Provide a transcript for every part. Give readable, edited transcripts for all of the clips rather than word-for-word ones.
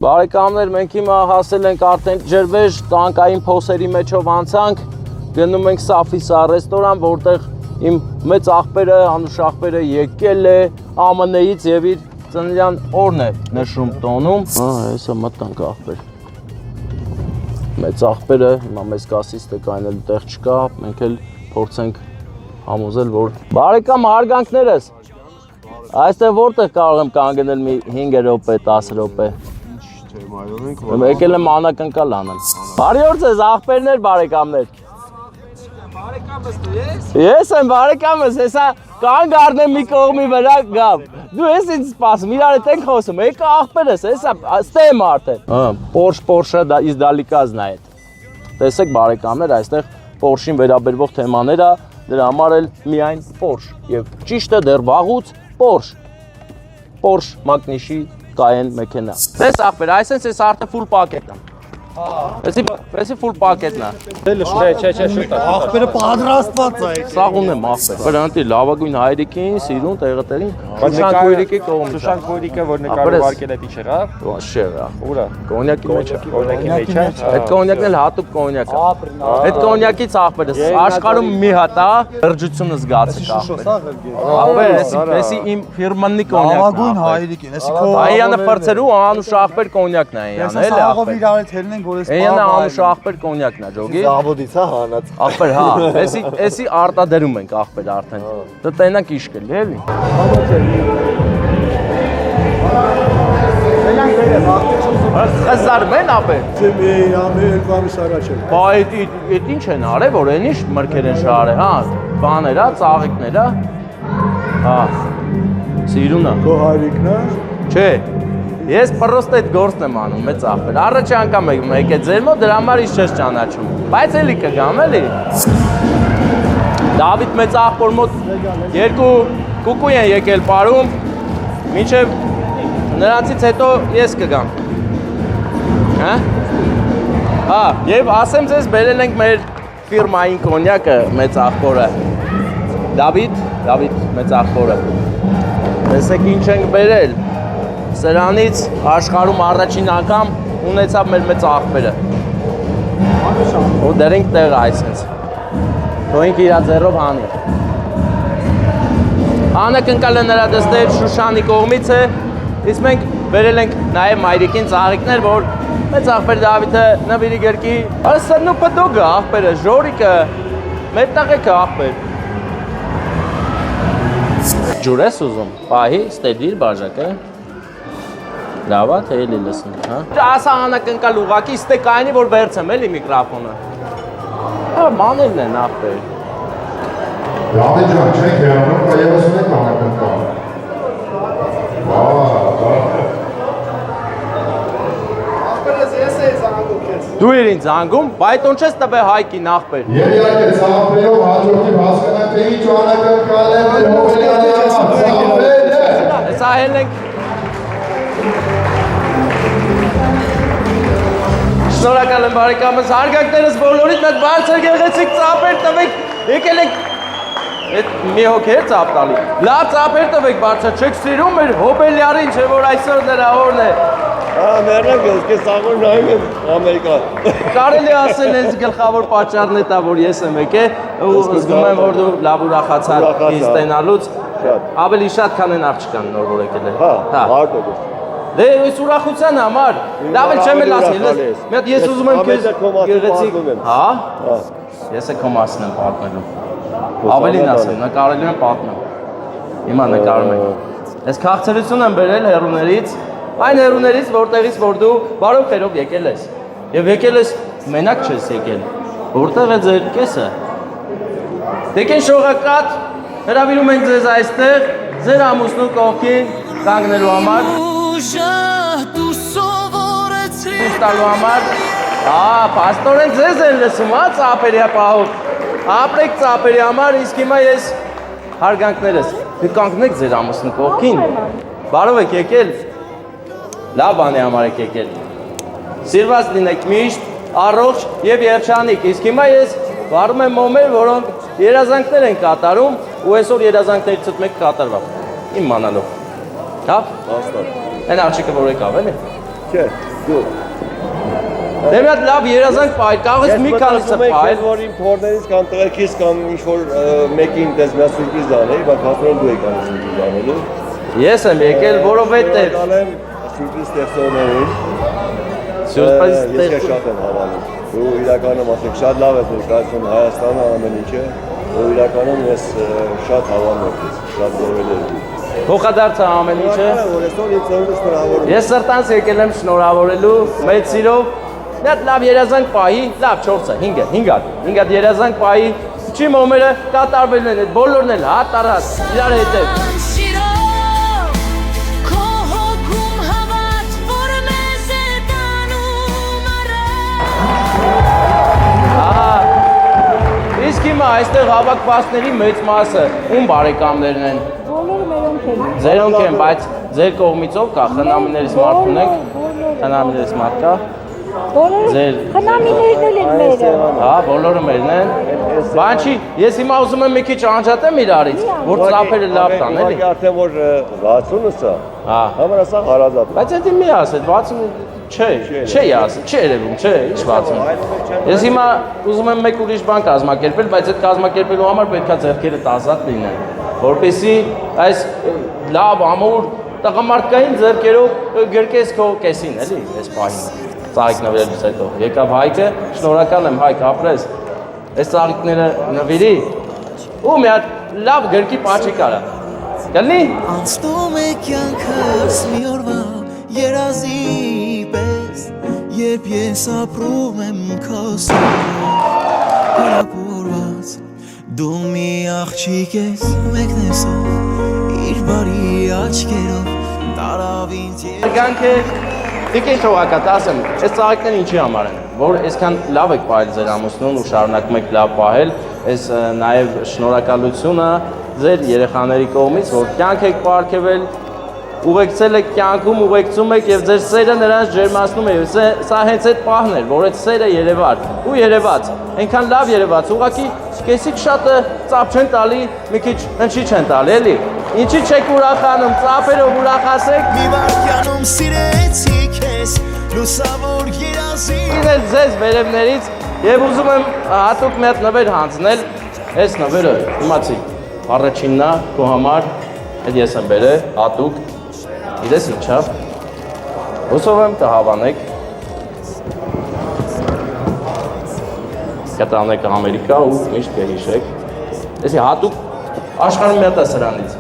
Բարեկամներ, մենք հիմա հասել ենք արդեն ջրվեժ տանկային փոսերի մեջով անցանք, գնում ենք Սաֆիսա ռեստորան, որտեղ իմ մեծ աղբերը, Անուշ աղբերը եկել է ԱՄՆ-ից եւ իր ծննդյան օրն է նշում տոնում։ Հեսա մտանք աղբեր։ Մեծ աղբերը, հիմա մեզ կասից թե կայնել տեղ չկա, մենք էլ փորձենք համոզել, որ բարեկամ հարգանքներս, այստեղ որտեղ կարող եմ կանգնել մի 5 րոպե, 10 րոպե։ Եկել եմ անակնկալ անել։ Բարի օր ձեզ աղբերներ, բարեկամներ։ Բարեկամս դու ես։ Ես եմ բարեկամս, հեսա կանգ առնեմ մի կողմի վրա գամ։ Դու ես ինձ սպասում, իրար հետ ենք խոսում, եկա աղբերս, հեսա ստեմ արդեն։ Porsche издалека знает։ Տեսեք բարեկամներ, այստեղ Porsche-ին վերաբերվող թեմաներ է, դրա համար էլ միայն Porsche։ Եվ ճիշտ է դեռ վաղուց Porsche Magnishi Cayenne մեքենա։ Տես աղբեր, այսինքն էս արդեն full packet-ն է։ Էսի full packet-ն է։ Չէ, շուտ է։ Աղբերը պատրաստված է։ Սաղ ունեմ աղբեր։ Վրանտի լավագույն հայրիկին, սիրուն տեղը-տեղին։ Շուշան Գոյրիկի կողմից։ Շուշան Գոյրիկը, որ նկարը վարկել է պիչեղա։ Շեղա։ Ուրա։ Կոնյակի մեջ է։ Կոնյակի մեջ է։ Այդ կոնյակն էլ հատուկ կոնյակ է։ Այդ կոնյակից աղբերս աշխարհում մի հատ է, լրջությունը զգացեք աղբեր։ Աղբեր, էսի իմ ֆիրմաննի կոնյակն է։ Լավագույն հայրիկին, էսի քո Այանը ֆրցերու Անուշ աղբեր կոնյակն է այանը, էլի աղով իրար հետ հելն են, որ էս Այանը Անուշ աղբեր կոնյակն է, ջոգի։ Զավոդից է հանած։ Աղբեր, հա, էսի արտադրում ենք աղբեր արդեն։ Դա տենակ իշկել, էլի։ Խզարում են ապեր։ Ձեմի ամեր բամիս առաջ է։ Բա այդ ինչ են արել, որ այն ինչ մրգեր են շարել, հա, բաներ, ծաղիկներ, հա։ Սիրունա։ Քո հայրիկն է։ Չէ։ Ես պրոստը այդ գործն եմ անում, մեծ աղբեր։ Առաջի անգամ եք ձեր մոտ, դրա համար ինչ չես ճանաչում։ Բայց էլի կգամ, էլի։ Դավիթ մեծ աղբոր մոտ երկու կուկու են եկել պարում, մինչև նրանցից հետո ես կգամ։ Հա? Հա, եւ ասեմ ձեզ բերել ենք մեր ֆիրմային կոնյակը մեծ աղբորը։ Դավիթ մեծ աղբորը։ Տեսեք ինչ ենք բերել։ Սրանից աշխարհում առաջին անգամ ունեցավ մեր մեծ աղբերը։ Ու դեռ ենք տեղ այսպես։ Թողենք իր ձեռով հանի։ Անակնկալը նրա դստեր Շուշանի կողմից է, իսկ մենք բերել ենք նաև մայրիկին ծաղիկներ, որ մեծ աղբեր Դավիթը նվիրի գրքի։ Ասնու պդոգը աղբերը, ժորիկը, մեր տղեկը աղբեր։ Ջուր ես ուզում, պահի, ստեդիր բաժակը։ Լավ է, թե էլի լսում, հա։ Ասա անակնկալ ուղակի, ստե կայնի, որ վերցեմ էլի միկրոֆոնը։ Հա, մանելն են աղբեր։ Դավիթ ջան, չեք հեռանում, կա ևս ունեք անակնկալ։ Աղբերս ես էի զանգում քեզ։ Դու էր ինձ զանգում, բայտոն չես տվել հայկին աղբեր։ Երիակը ծաղբերով հաջորդի հասկանանք, թե ինչ անակնկալ է մեր հովելյանի ծաղբեր է։ Հեսա հել ենք։ Շնորհակալ եմ բարեկամս, հարգանքներս բոլորիդ մեծ բարձր գեղեցիկ ծափեր տվեք, եկել եք այդ մի հոգեր ծափ տալի։ Լավ ծափեր տվեք բարձր, չեք սիրում մեր հոբելյարին, չէ որ այսօր նրա օրն է։ Հա, մեռնակ ես քեզ սաղոր նայում եմ Ամերիկա։ Կարելի ասել այս գլխավոր պատճառն է դա, որ ես եմ եկել ու զգում եմ, որ դու լավ ուրախացար ինձ ստենալուց, ավելի շատ քան այն աղջկան նոր որ եկել է։ Հա, 100%։ Դե այս ուրախության համար, լավ էլ չեմ էլ ասել, մի հատ ես ուզում եմ քեզ գեղեցիկ, հա? Ես է քո մասն եմ պատմելու, ավելին ասեմ, նկարելու եմ պատմեմ, հիմա նկարում ենք, ես քաղցրություն եմ բերել հեռուներից, այն հեռուներից, որտեղից որ դու բարով խերով եկել ես, և եկել ես մենակ չես եկել, որտեղ է ձեր կեսը, դեկեն շողակատ, հրավիրում ենք ձեզ այստեղ, ձեր ամուսնու կողքին կանգնելու համար, Ստալու համար, պաստորեն ձեզ են լսում, ծապերի պահով, ապրեք ծապերի համար, իսկ հիմա ես հարգանքներս, դու կանգնեք ձեր ամուսնու կողքին, բարով եք եկել, լավ բանի համար եք եկել, սիրված լինեք միշտ, առողջ և երջանիկ, իսկ հիմա ես վարում եմ մոմեր, որոնք երազանքներ են կատարում, ու այսօր երազանքների ծուտ մեկ կատարվավ, իմ մանալով, հա, Հաստատ։ Այն աղջիկը որ եկավ էլի։ Չէ, դու։ Դե մի հատ լավ երազանք պայել, կարող ես մի քանիսը պայել։ Ես որ իմ փորներից կամ տղերքից կամ ինչ-որ մեկին դες մի սուրպրիզ անեի, բայց հասնում դու եք անի սուրպրիզ անելու։ Ես եմ եկել, որովհետև Անեմ սուրպրիզ ստեղծողներին։ Սուրպրիզ Ես շատ եմ հավանում։ Դու իրականում ասեք շատ լավ ես ներկայացնում Հայաստանը ամեն ինչը, ու իրականում ես շատ հավանում եմ, շատ զորվել եմ։ փոխադարձ ամեն ինչը։ Որ այսօր ինձ շնորհավորում։ Ես սրտանց եկել եմ շնորհավորելու մեծ սիրով։ Մի հատ լավ երազանք պահի, լավ 4-ը, 5 հատ երազանք պահի։ Չի մոմերը կատարվելու են, այդ բոլորն էլ հատ առած իրար հետև։ Իսկ հիմա այստեղ հավաքվածների մեծ մասը ում բարեկամներն են։ Բոլորը մերոնք են։ Ձերոնք են, բայց ձեր կողմից ով կա, խնամիներից մարդ ունեք։ Խնամիներից մարդ կա։ Բոլորը խնամիներն էլ են մերը։ Հա, բոլորը մերն են։ Բան չի, ես հիմա ուզում եմ մի քիչ անջատեմ իրարից, որ ծափերը լավ տան, էլի։ Ուղղակի արդեն որ 60-ը սա։ Հա։ Համարա սա հարազատ։ Բայց դա մի ասել, 60 չէ ասել, չէ երևում, չէ, ինչ 60։ Ես հիմա ուզում եմ մեկ ուրիշ բան կազմակերպել, բայց այդ կազմակերպելու համար պետքա ձեռքերդ ազատ լինեն, որպեսզի այս լավ ամուր տղամարդկային ձեռքերով գրկես քո կեսին, էլի, այս պահին։ Ծաղիկ նվիրելուց հետո։ Եկավ Հայկը, շնորհակալ եմ Հայկ, ապրես։ Այս ծաղիկները նվիրի։ Ու մի հատ լավ գրքի պաչի կարա։ Կլինի։ Անցնում է կյանքս մի օրվա երազի պես, երբ ես ապրում եմ քո սիրտով, դու մի աղջիկ ես, մեկն ես ով, իր բարի աչքերով, տարավ ինձ Արգանք է, դիկե շողակատ ասեմ, այս ծաղիկները ինչի համար են, որ այսքան լավ եք պահել ձեր ամուսնուն ու շարունակում եք լավ պահել, այս նաև շնորհակալությունը ձեր երեխաների կողմից, որ կյանք եք պարգևել, ուղեկցել եք կյանքում, ուղեկցում եք եւ ձեր սերը նրանց ջերմացնում է։ Սա հենց այդ պահն էր, որ այդ սերը երևար ու երևաց, այնքան լավ երևաց, ուղղակի կեսիկ շատը ծափ չեն տալի, մի քիչ հնչի չեն տալի, էլի։ Ինչի՞ չեք ուրախանում, ծափերով ուրախացեք։ մի վարքյանում սիրեցի քեզ, լուսավոր երազի Ինել ձեզ վերևներից եւ ուզում եմ հատուկ մի հատ նվեր հանձնել, այս նվերը իմացի, առաջինն է քո համար, այդ ես եմ բերել, հատուկ, իրես ինչա, հուսով եմ կհավանեք, կտանեք Ամերիկա ու միշտ կհիշեք, այսի հատուկ աշխարհում մի հատ է սրանից,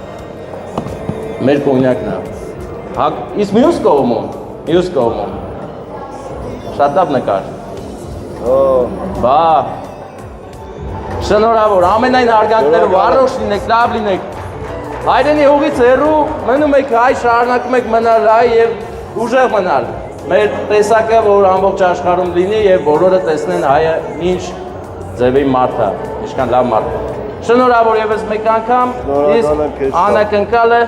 մեր կոնյակն է, իսկ մյուս կողմում, շատ լավ նկար, բա, շնորհավոր, ամենայն հարգանքներով, առողջ լինեք, լավ լինեք, հայրենի հողից հեռու մնում եք հայ, շարունակում եք մնալ հայ եւ ուժեղ մնալ։ Մեր տեսակը, որ ամբողջ աշխարհում լինի եւ բոլորը տեսնեն հայը ինչ ձևի մարդ է, ինչքան լավ մարդ է։ Շնորհավոր եւս մեկ անգամ, իսկ անակնկալը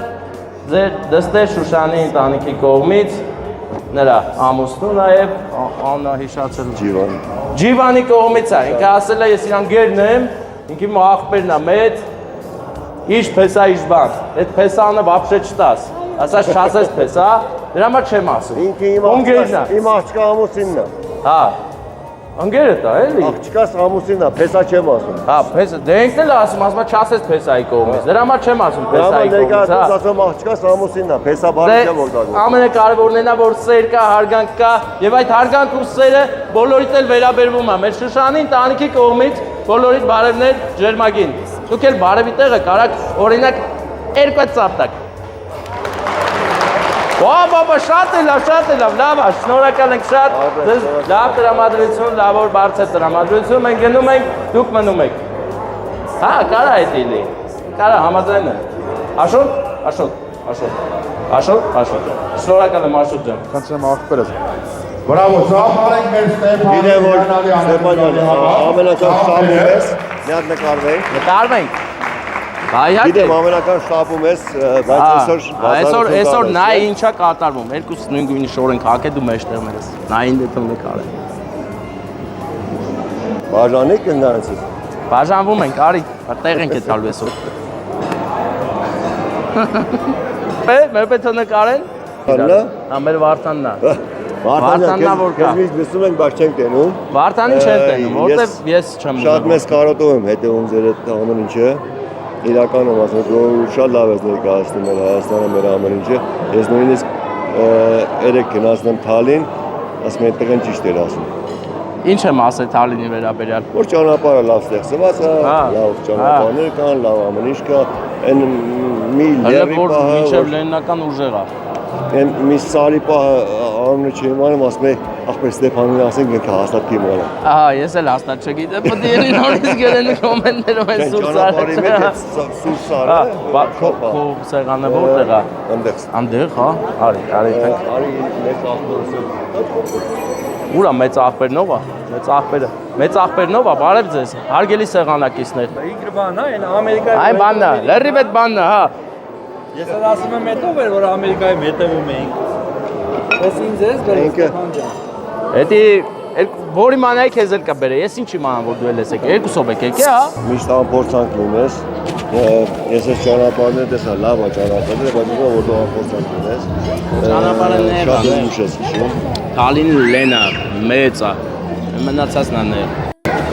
ձեր դստեր Շուշանի ընտանիքի կողմից նրա ամուսնու նաեւ Աննա հիշացել Ջիվանի կողմից է, ինքը ասել է ես իրան գերն եմ, ինքի աղբերն է մեծ Իշ փեսա իշ բան, այդ փեսանը вообще չտաս, ասած շասես փեսա, դրա համար չեմ ասում։ Ինքը իմ աղջկա ամուսինն է։ Հա, ընկերդ է, էլի։ Աղջկաս ամուսինն է, փեսա չեմ ասում։ Հա, փեսա, դե ինքն էլ ասում, ասում չասես փեսայի կողմից, դրա համար չեմ ասում փեսայի կողմից, հա։ Ասում աղջկաս ամուսինն է, փեսա բառը չեմ օգտագործում։ Ամենակարևորն է, որ սեր կա, հարգանք կա, եւ այդ հարգանք ու սերը բոլորիդ էլ վերաբերվում է։ Մեր Շուշանի ընտանիքի կողմից բոլորիդ բարևներ ջերմագին։ Դուք էլ բարևի տեղը կարաք օրինակ երկու ծափ տակ։ Բաբա շատ է լավ, լավ է, շնորհակալ ենք շատ։ Ձեզ լավ տրամադրություն, լավ որ բարձր տրամադրություն, մենք գնում ենք, դուք մնում եք։ Հա, կարա այդ լինի։ Կարա համաձայն է։ Աշոտ։ Շնորհակալ եմ Աշոտ ջան։ Կանցնեմ աղբերս։ Բրավո, ծափարենք մեր Ստեփան Գիտեմ որ Ստեփանյանը ամենական շտապում ես, մի հատ նկարվենք։ Նկարվենք։ Հայհա։ Գիտեմ ամենական շտապում ես, բայց այսօր նա ինչա կատարվում։ Երկուս նույնგვին շոր ենք հակե դու մեջտեղում ես։ Նա ինձ դեպքում նկարել։ Բաժանեք նրանցից։ Բաժանվում ենք, արի, տեղ ենք է տալու այսօր։ Մեր պետք է նկարեն։ Հա։ Ամեր Վարդանն է։ Վարդաննա որ կա։ Քեզ լսում ենք, բայց չենք տենում։ Վարդանին չեն տենում, որտեվ ես չեմ ուզում։ Շատ մեծ կարոտով եմ հետևում ձեր այդ ամեն ինչը։ Իրականում ասեմ, որ շատ լավ ես ներկայացնում մեր Հայաստանը, մեր ամեն ինչը։ Ես նույնիսկ երեք գնացնեմ Թալին, ասում եմ այդտեղ ճիշտ էր ասում։ Ինչ եմ ասել Թալինի վերաբերյալ։ Որ ճանապարհը լավ ստեղծված է, լավ ճանապարհներ կան, լավ ամեն ինչ կա, այն մի լեռի Որ պահը, մինչև լեննական ուժեղ է։ այն մի սարի պահը անունը չիմանում, ասում է ախպեր Ստեփանին ասենք ինքը հաստատ կիմանա։ Ահա, ես էլ հաստատ չգիտեմ, պետք է իրեն նորից գրեն կոմենտներում այն սուր սարը։ Ճանապարհի մեջ սուր սարը, Քո սեղանը որտեղ է։ այնտեղ։ Անդեղ, հա։ Արի, Արի մեծ ախպերս։ Ուրա մեծ աղբերնով է։ Մեծ աղբերնով է, բարև ձեզ։ Հարգելի սեղանակիցներ։ Իգր բանն է, այն Ամերիկայի։ Այն բանն է, լրիվ այդ բանն է, հա։ Ես էլ ասում եմ հետո էր, որ Ամերիկայում հետևում էինք։ Ես ինձ ես գրել Ստեփան ջան։ Էդի որի մանայի քեզ էլ կբերե, ես ինչ իմանամ որ դու էլ ես եկել, երկուսով եք եկել, հա։ Միշտ անփորձանք լինես։ Ես այս ճանապարհները տեսա լավ է ճանապարհները, բայց ուզում որ դու անփորձանք լինես։ Ճանապարհը ներ է։ Շատ ուշ ես հիշում։ Թալին լենա, մեծ է։ Մնացածն է ներ։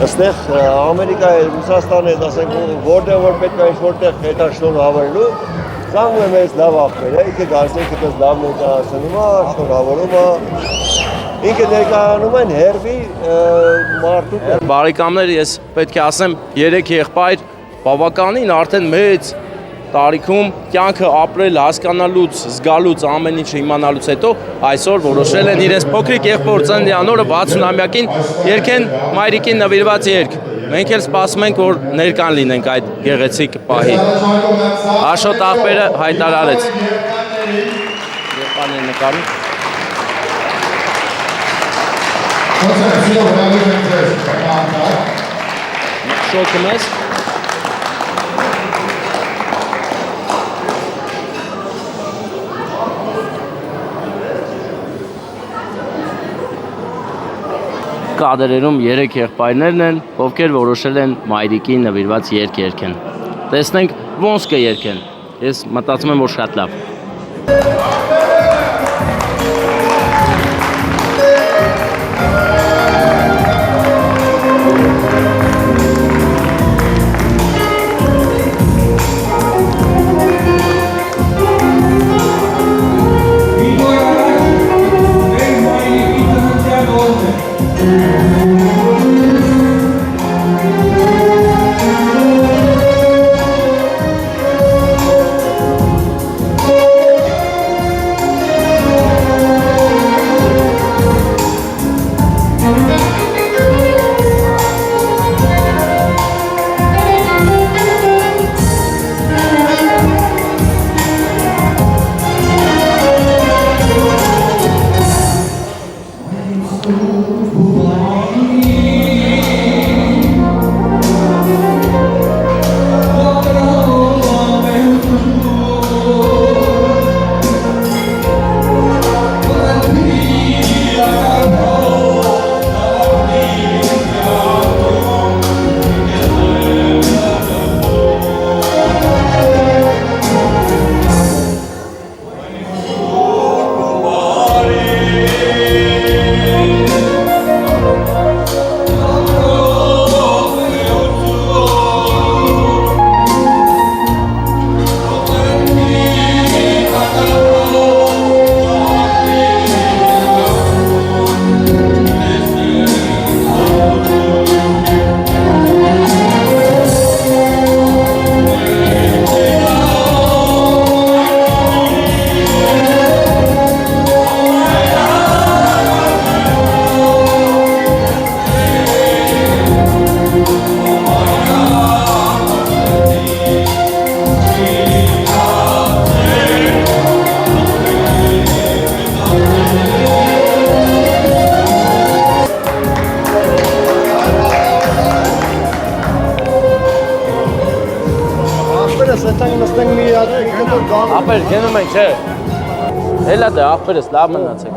Այստեղ Ամերիկայի, Ռուսաստանի, ասենք, որտեղ որ պետք է ինչ-որտեղ հետաշնոր հավելելու, ցանկում եմ այս լավ ախպեր է, ինքը գարսենքը դες լավ ներկայացնում է, շնորհավորում է, ինքը ներկայանում են հերվի մարդու տեղ։ Բարեկամներ, ես պետք է ասեմ 3 եղբայր բավականին արդեն մեծ տարիքում կյանքը ապրել, հասկանալուց, զգալուց, ամեն ինչը իմանալուց հետո այսօր որոշել են իրենց փոքրիկ եղբոր ծննդյան օրը 60-ամյակին երգեն մայրիկին նվիրված երգ։ Մենք էլ սպասում ենք, որ ներկան լինենք այդ գեղեցիկ պահի։ Աշոտ աղբերը հայտարարեց։ Եղբայրն նկարի։ Շոկը մեզ։ Կադրերում 3 եղբայրներն են, ովքեր որոշել են մայրիկին նվիրված երգ երգեն։ Տեսնենք ոնց կերգեն։ Ես մտածում եմ, որ շատ լավ։ Ախպեր, գնում ենք, չէ։ Հելա դե, ախպերս, լավ մնացեք։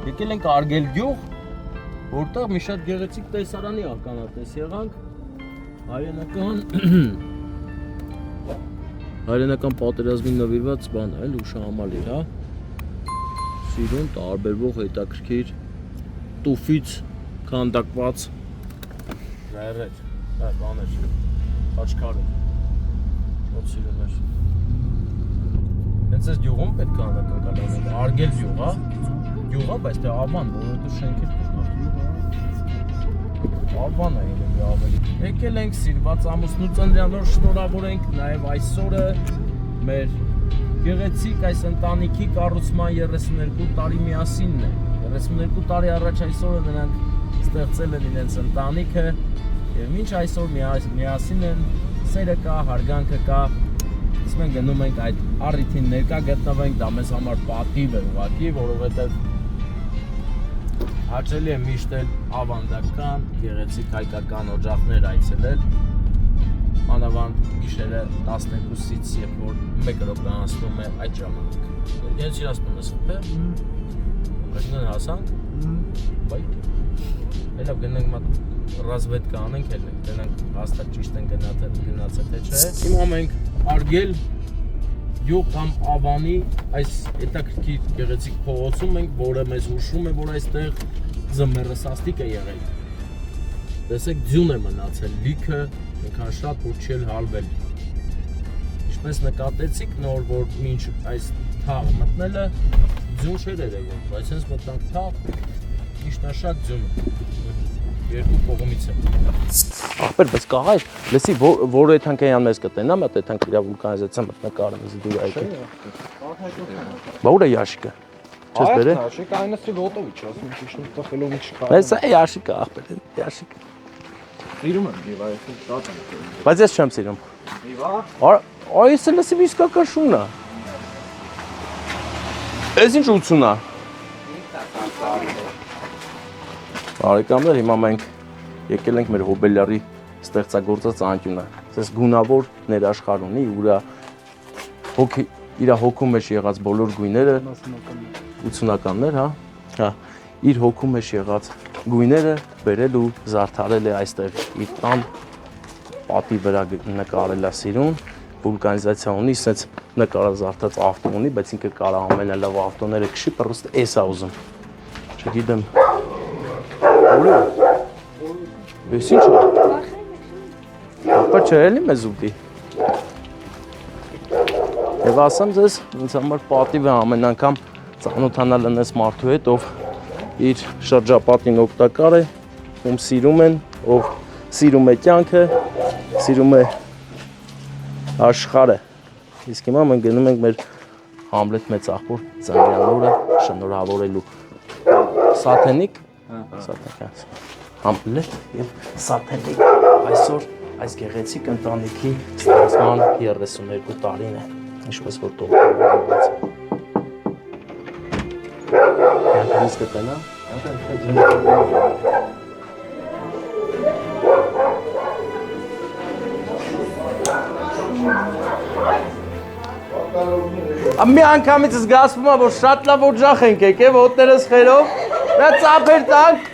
Եկել ենք Արգել գյուղ, որտեղ մի շատ գեղեցիկ տեսարանի ականատես եղանք, հայրենական պատերազմին նվիրված բան, այլ ուշահամալիր, հա։ սիրուն տարբերվող հետաքրքիր տուֆից քանդակված ժայռեր, բաներ, աչքարեր, շատ սիրուն էր։ Հենց այս գյուղում պետք է անակնկալանենք, Արգել գյուղ, գյուղա, բայց թե ավան, որովհետև շենքեր կան։ Ավան է իրեն ավելի։ Եկել ենք սիրված ամուսնու ծննդյանոր շնորհավորենք նաև այսօրը մեր գեղեցիկ այս ընտանիքի կառուցման 32 տարի միասինն է։ 32 տարի առաջ այսօրը նրանք ստեղծել են իրենց ընտանիքը եւ մինչ այսօր միասին են, սերը կա, հարգանքը կա։ Իսկ մենք գնում ենք այդ առիթին ներկա գտնվենք, դա մեզ համար պատիվ է ուղղակի, որովհետեւ հաճելի է միշտ էլ ավանդական, գեղեցիկ հայկական օջախներ այցելել։ Մանավանդ գիշերը 12-ից, երբ որ 1 րոպե անցնում է այդ ժամանակ։ Ես իրացնում ես ուղղը։ Այսինքն հասանք։ Բայ։ Έλα գնանք մատ ռազմետկա անենք, ելնենք, դրանք հաստատ ճիշտ են գնացել թե չէ։ Հիմա մենք Արգել գյուղ կամ Ավանի այս հետաքրքիր գեղեցիկ փողոցում ենք, որը մեզ հուշում է, որ այստեղ ձմեռը սաստիկ է եղել։ Տեսեք, ձյուն է մնացել, լիքը այնքան շատ, որ չի հալվել։ Ինչպես նկատեցիք նոր, որ մինչ այս թաղ մտնելը ձյուն չէր երևում, բայց հենց մտնանք թաղ, միշտաշատ ձյուն երկու կողմից է։ Ախպեր, բայց կաղայր, լսի, որ էթանքայան մեզ կտենա, մատ էթանք իրա վուլկանիզացիա մտնակարը մեզ դուր այգի։ Բա ուր է ящիկը։ Չես բերել։ Ящик, այնս գոտովի չէ, ասում ճիշտ տխելով մի չկա։ Բայց սա ящիկը, ախպեր, ящիկ։ Սիրում եմ, եւ այս շատ եմ։ Բայց ես չեմ սիրում։ Իվա։ Այս էլ լսի իսկական շունն է։ Էս ինչ ուցուն է։ Բարեկամներ, հիմա մենք եկել ենք մեր հոբելյարի ստեղծագործած անկյունը։ Այս գունավոր ներաշխար ունի, ուրա իր հոգու մեջ եղած բոլոր գույները 80-ականներ, հա, իր հոգու մեջ եղած գույները բերել ու զարդարել է այստեղ իր տան պատի վրա նկարել է սիրուն, վուլկանիզացիա ունի, ասենց նկարազարդած ավտո ունի, բայց ինքը կարա ամենալավ ավտոները քշի, պրոստը էս է ուզում։ Չգիտեմ։ Ուր է։ Էս ինչ է։ Ապա չէ էլի մեզ ուտի։ Եվ ասեմ ձեզ, ինձ համար պատիվ է ամեն անգամ ծանոթանալ ընես մարդու հետ, ով իր շրջապատին օգտակար է, ում սիրում են, ով սիրում է կյանքը, սիրում է աշխարհը։ Իսկ հիմա մենք գնում ենք մեր Համլետ մեծ աղբոր ծննդյանորը շնորհավորելու։ Սաթենիկ, Համլետ եւ Սաթենիկ այսօր այս գեղեցիկ ընտանիքի ստեղծման 32 տարին է, ինչպես որ տողնված է։ Յանքանից կտնա, Մի անգամից զգացվում է, որ շատ լավ օջախ ենք եկել, ոտներս խերով, նա ծափեր տանք,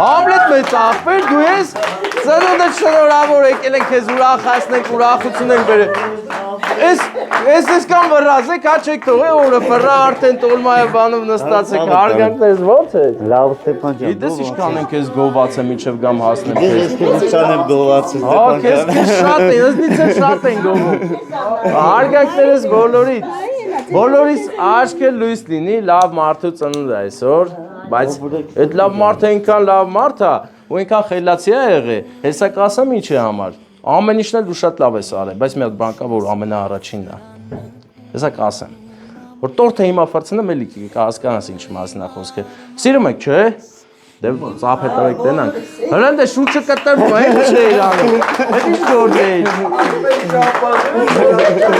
Համլետ մեծ աղբեր, դու ես ծնունդդ շնորհավոր եկել ենք քեզ ուրախացնենք, ուրախություն ենք բերել։ Ես կան վռած եք, հա չեք թողել, օրը վռա արդեն տոլմայը բանով նստացեք, հարգանքներս ո՞նց է։ Լավ Ստեփան ջան։ Գիտես ինչքան եմ քեզ գոված եմ մինչև գամ հասնեմ քեզ։ Ես քեզ չանեմ գոված Հա, քեզ շատ են, ըստ շատ են գովում։ Հարգանքներս բոլորիդ։ Բոլորիս աչքը լույս լինի, լավ մարդու ծնունդ այսօր, բայց այդ լավ մարդը այնքան լավ մարդ է, ու այնքան խելացի է եղել, հեսա կասեմ ինչ է համար։ Ամեն ինչն էլ դու շատ լավ ես արել, բայց մի հատ բան կա, որ ամենաառաջինն է։ Հեսա կասեմ, որ տորթը հիմա ֆրցնեմ էլի կհասկանաս ինչ մասն է խոսքը։ Սիրում եք, չէ՞։ Դե ծափ հետարեք տենանք։ Հրան դե շուրջը կտրվում է, չէ իրանում։ Այդ ինչ գործ է։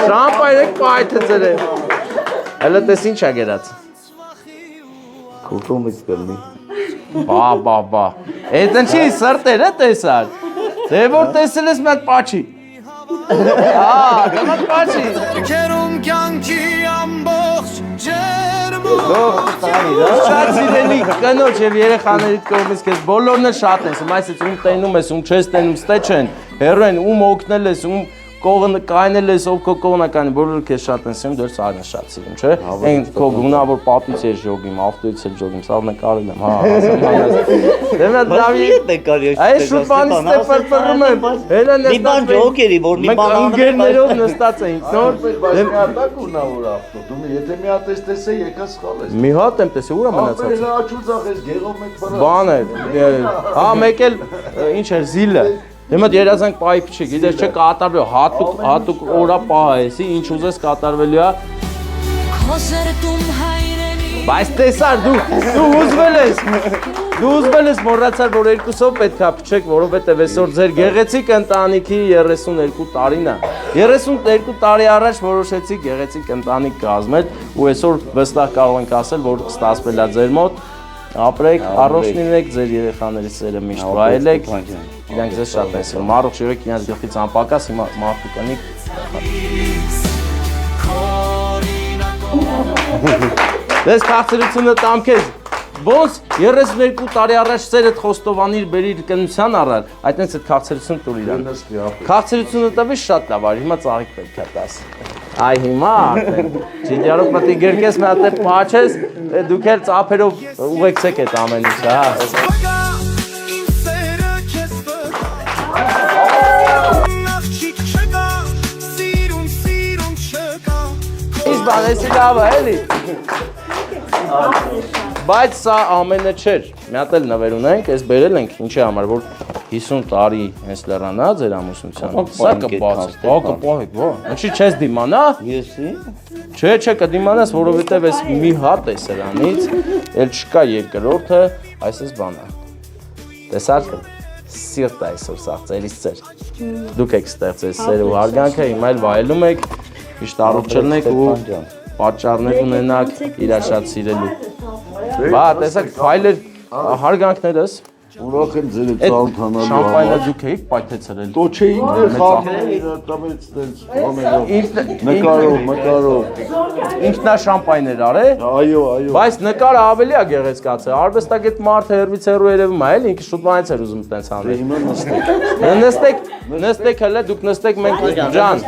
Շամպայրեք պայթը ծրե։ Հələ տես ինչ է գերած։ Կուտումից կլնի։ Բա։ Այդ ինչի սրտերը տեսար։ Դե որ տեսել ես մատ պաչի։ Մատ պաչի։ Քերում կյանքի ամբողջ ջերմով Շատ սիրելի կնոջ եւ երեխաներիդ կողմից քեզ բոլորն էլ շատ են։ Այսինքն ում տենում ես, ում չես տենում, ստե չեն։ Հերո են, ում օգնել ես, կողը կայնել ես, ով քո կողնականի, բոլորը քեզ շատ են սիրում, դու ես այլն շատ սիրում, չէ՞։ Այն քո գունավոր պատից ես ժոգիմ, ավտոյից էլ ժոգիմ, սա նկարել եմ, հա, ասեմ։ Դե այս շուտ բանից է ֆրֆրում եմ։ Հելա նստած։ Մի բան ջոկերի, որ մի բան անում ընկերներով նստած էինք, նոր։ Հատակ ունավոր ավտո, դու եթե մի հատ ես տեսե եկա սխալ ես։ Մի հատ եմ տեսել, ուր է մնացած։ Ապա աչուձախ ես գեղով մեկ բան։ Բան է, հա մեկ էլ ինչ էր զիլը։ Հիմա երազանք պայփ չի, գիտես չէ կատարվելու հատուկ օրա պահեսի, ինչ ուզես կատարվելու է։ Բայց տեսար դու հուզվել ես մոռացար որ երկուսով պետքա փչեք, որովհետև այսօր ձեր գեղեցիկ ընտանիքի 32 տարին է։ 32 տարի առաջ որոշեցի գեղեցիկ ընտանիք կազմել ու այսօր վստահ կարող ենք ասել, որ ստացվել է ձեր մոտ։ Ապրեք, առողջ լինեք, ձեր երեխաների սերը միշտ վայելեք։ Իրանք ձեզ շատ են սիրում, առողջ եղեք, իրենց գլխից անպակաս, հիմա մարդու կնիկ։ Դες քաղցրությունը տամ քեզ, ոնց 32 տարի առաջ սերդ խոստովանիր բերիր կնության առալ, այդտենց այդ քաղցրությունը տուր իրան։ Քաղցրությունը տվի շատ լավ արի, հիմա ծաղիկ պետք է տաս։ Այ հիմա արդեն, ջիջարով պետք է գերկես մի հատ է պաչես, դուք էլ ծափերով ուղեկցեք այդ ամեն ինչը, հա։ Ինչ բան, էսի լավ է, էլի։ Բայց սա ամենը չէր, մի հատ էլ նվեր ունենք, այս բերել ենք, ինչի համար, որ 50 տարի հենց լրանա ձեր ամուսնությանը, սա կպահեք, ինչի չես դիմանա, չէ կդիմանաս, որովհետև ես մի հատ է սրանից, էլ չկա երկրորդը, այսպես բան է, տեսար, սիրտ է այսօր սաղ ձերից ձեր, դուք եք ստեղծել սեր ու հարգանքը, հիմա էլ վայելում եք, միշտ առողջ ելնեք ու պատճառներ ունենաք իրար շատ սիրելու։ Բա, տեսակ, փայլեր հարգանքներս։ Ուրախ եմ ձեր ծանոթանալու համար։ Շամպայնը դուք եք պայթեցրել։ Կոչեինք դեր խաղել իրականից տենց ամենով նկարով։ Ինքնա շամպայներ արե։ Այո։ Բայց նկարը ավելի է գեղեցկացել։ Արվեստագետ մարդը հերվից հեռու երևում է, էլի ինքը շուտ բանից էր ուզում տենց անել։ Հիմա Նստեք հələ, դուք նստեք մենք ջան։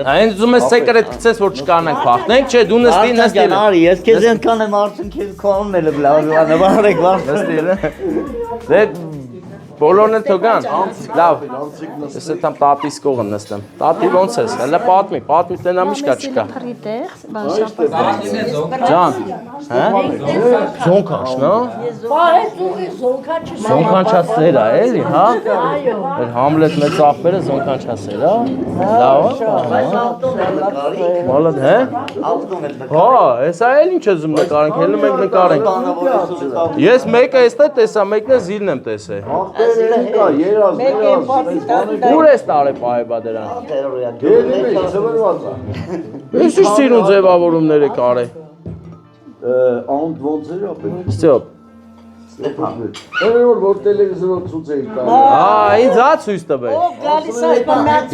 Այն ուզում ես սեկրետ գցես, որ չկարնանք փախնենք, չէ, դու նստի։ Արի, ես քեզ ենքան եմ արդեն քեզ քոհումն էլ բլավ, բարեք բար։ Նստի։ Դե բոլորն էլ թողան։ Լավ։ Ես այդամ տատիս կողը նստեմ։ Տատի ոնց ես։ Հələ պատմի տենա միշկա չկա։ Ջան, հա? Զոնքանչ, նո? Զոնքանչասեր է, էլի, հա? Այդ Համլետ մեծ աղբերը զոնքանչասեր է։ Լավ է։ Մոլոդ, հե? Հա, հեսա էլ ինչ ես ուզում նկարենք, հելում ենք նկարենք։ Ես մեկը էստե տեսա, մեկն է զիլն եմ տեսել։ Ուր ես տարե պահեբա դրան։ Ես ինչ սիրուն ձևավորումներ եք արել։ Անդ ոնց էր ապել։ Ստյոպ։ Որ տելևիզորով ցույց էի տալու։ Հա, ինձ հա ցույց տվեք։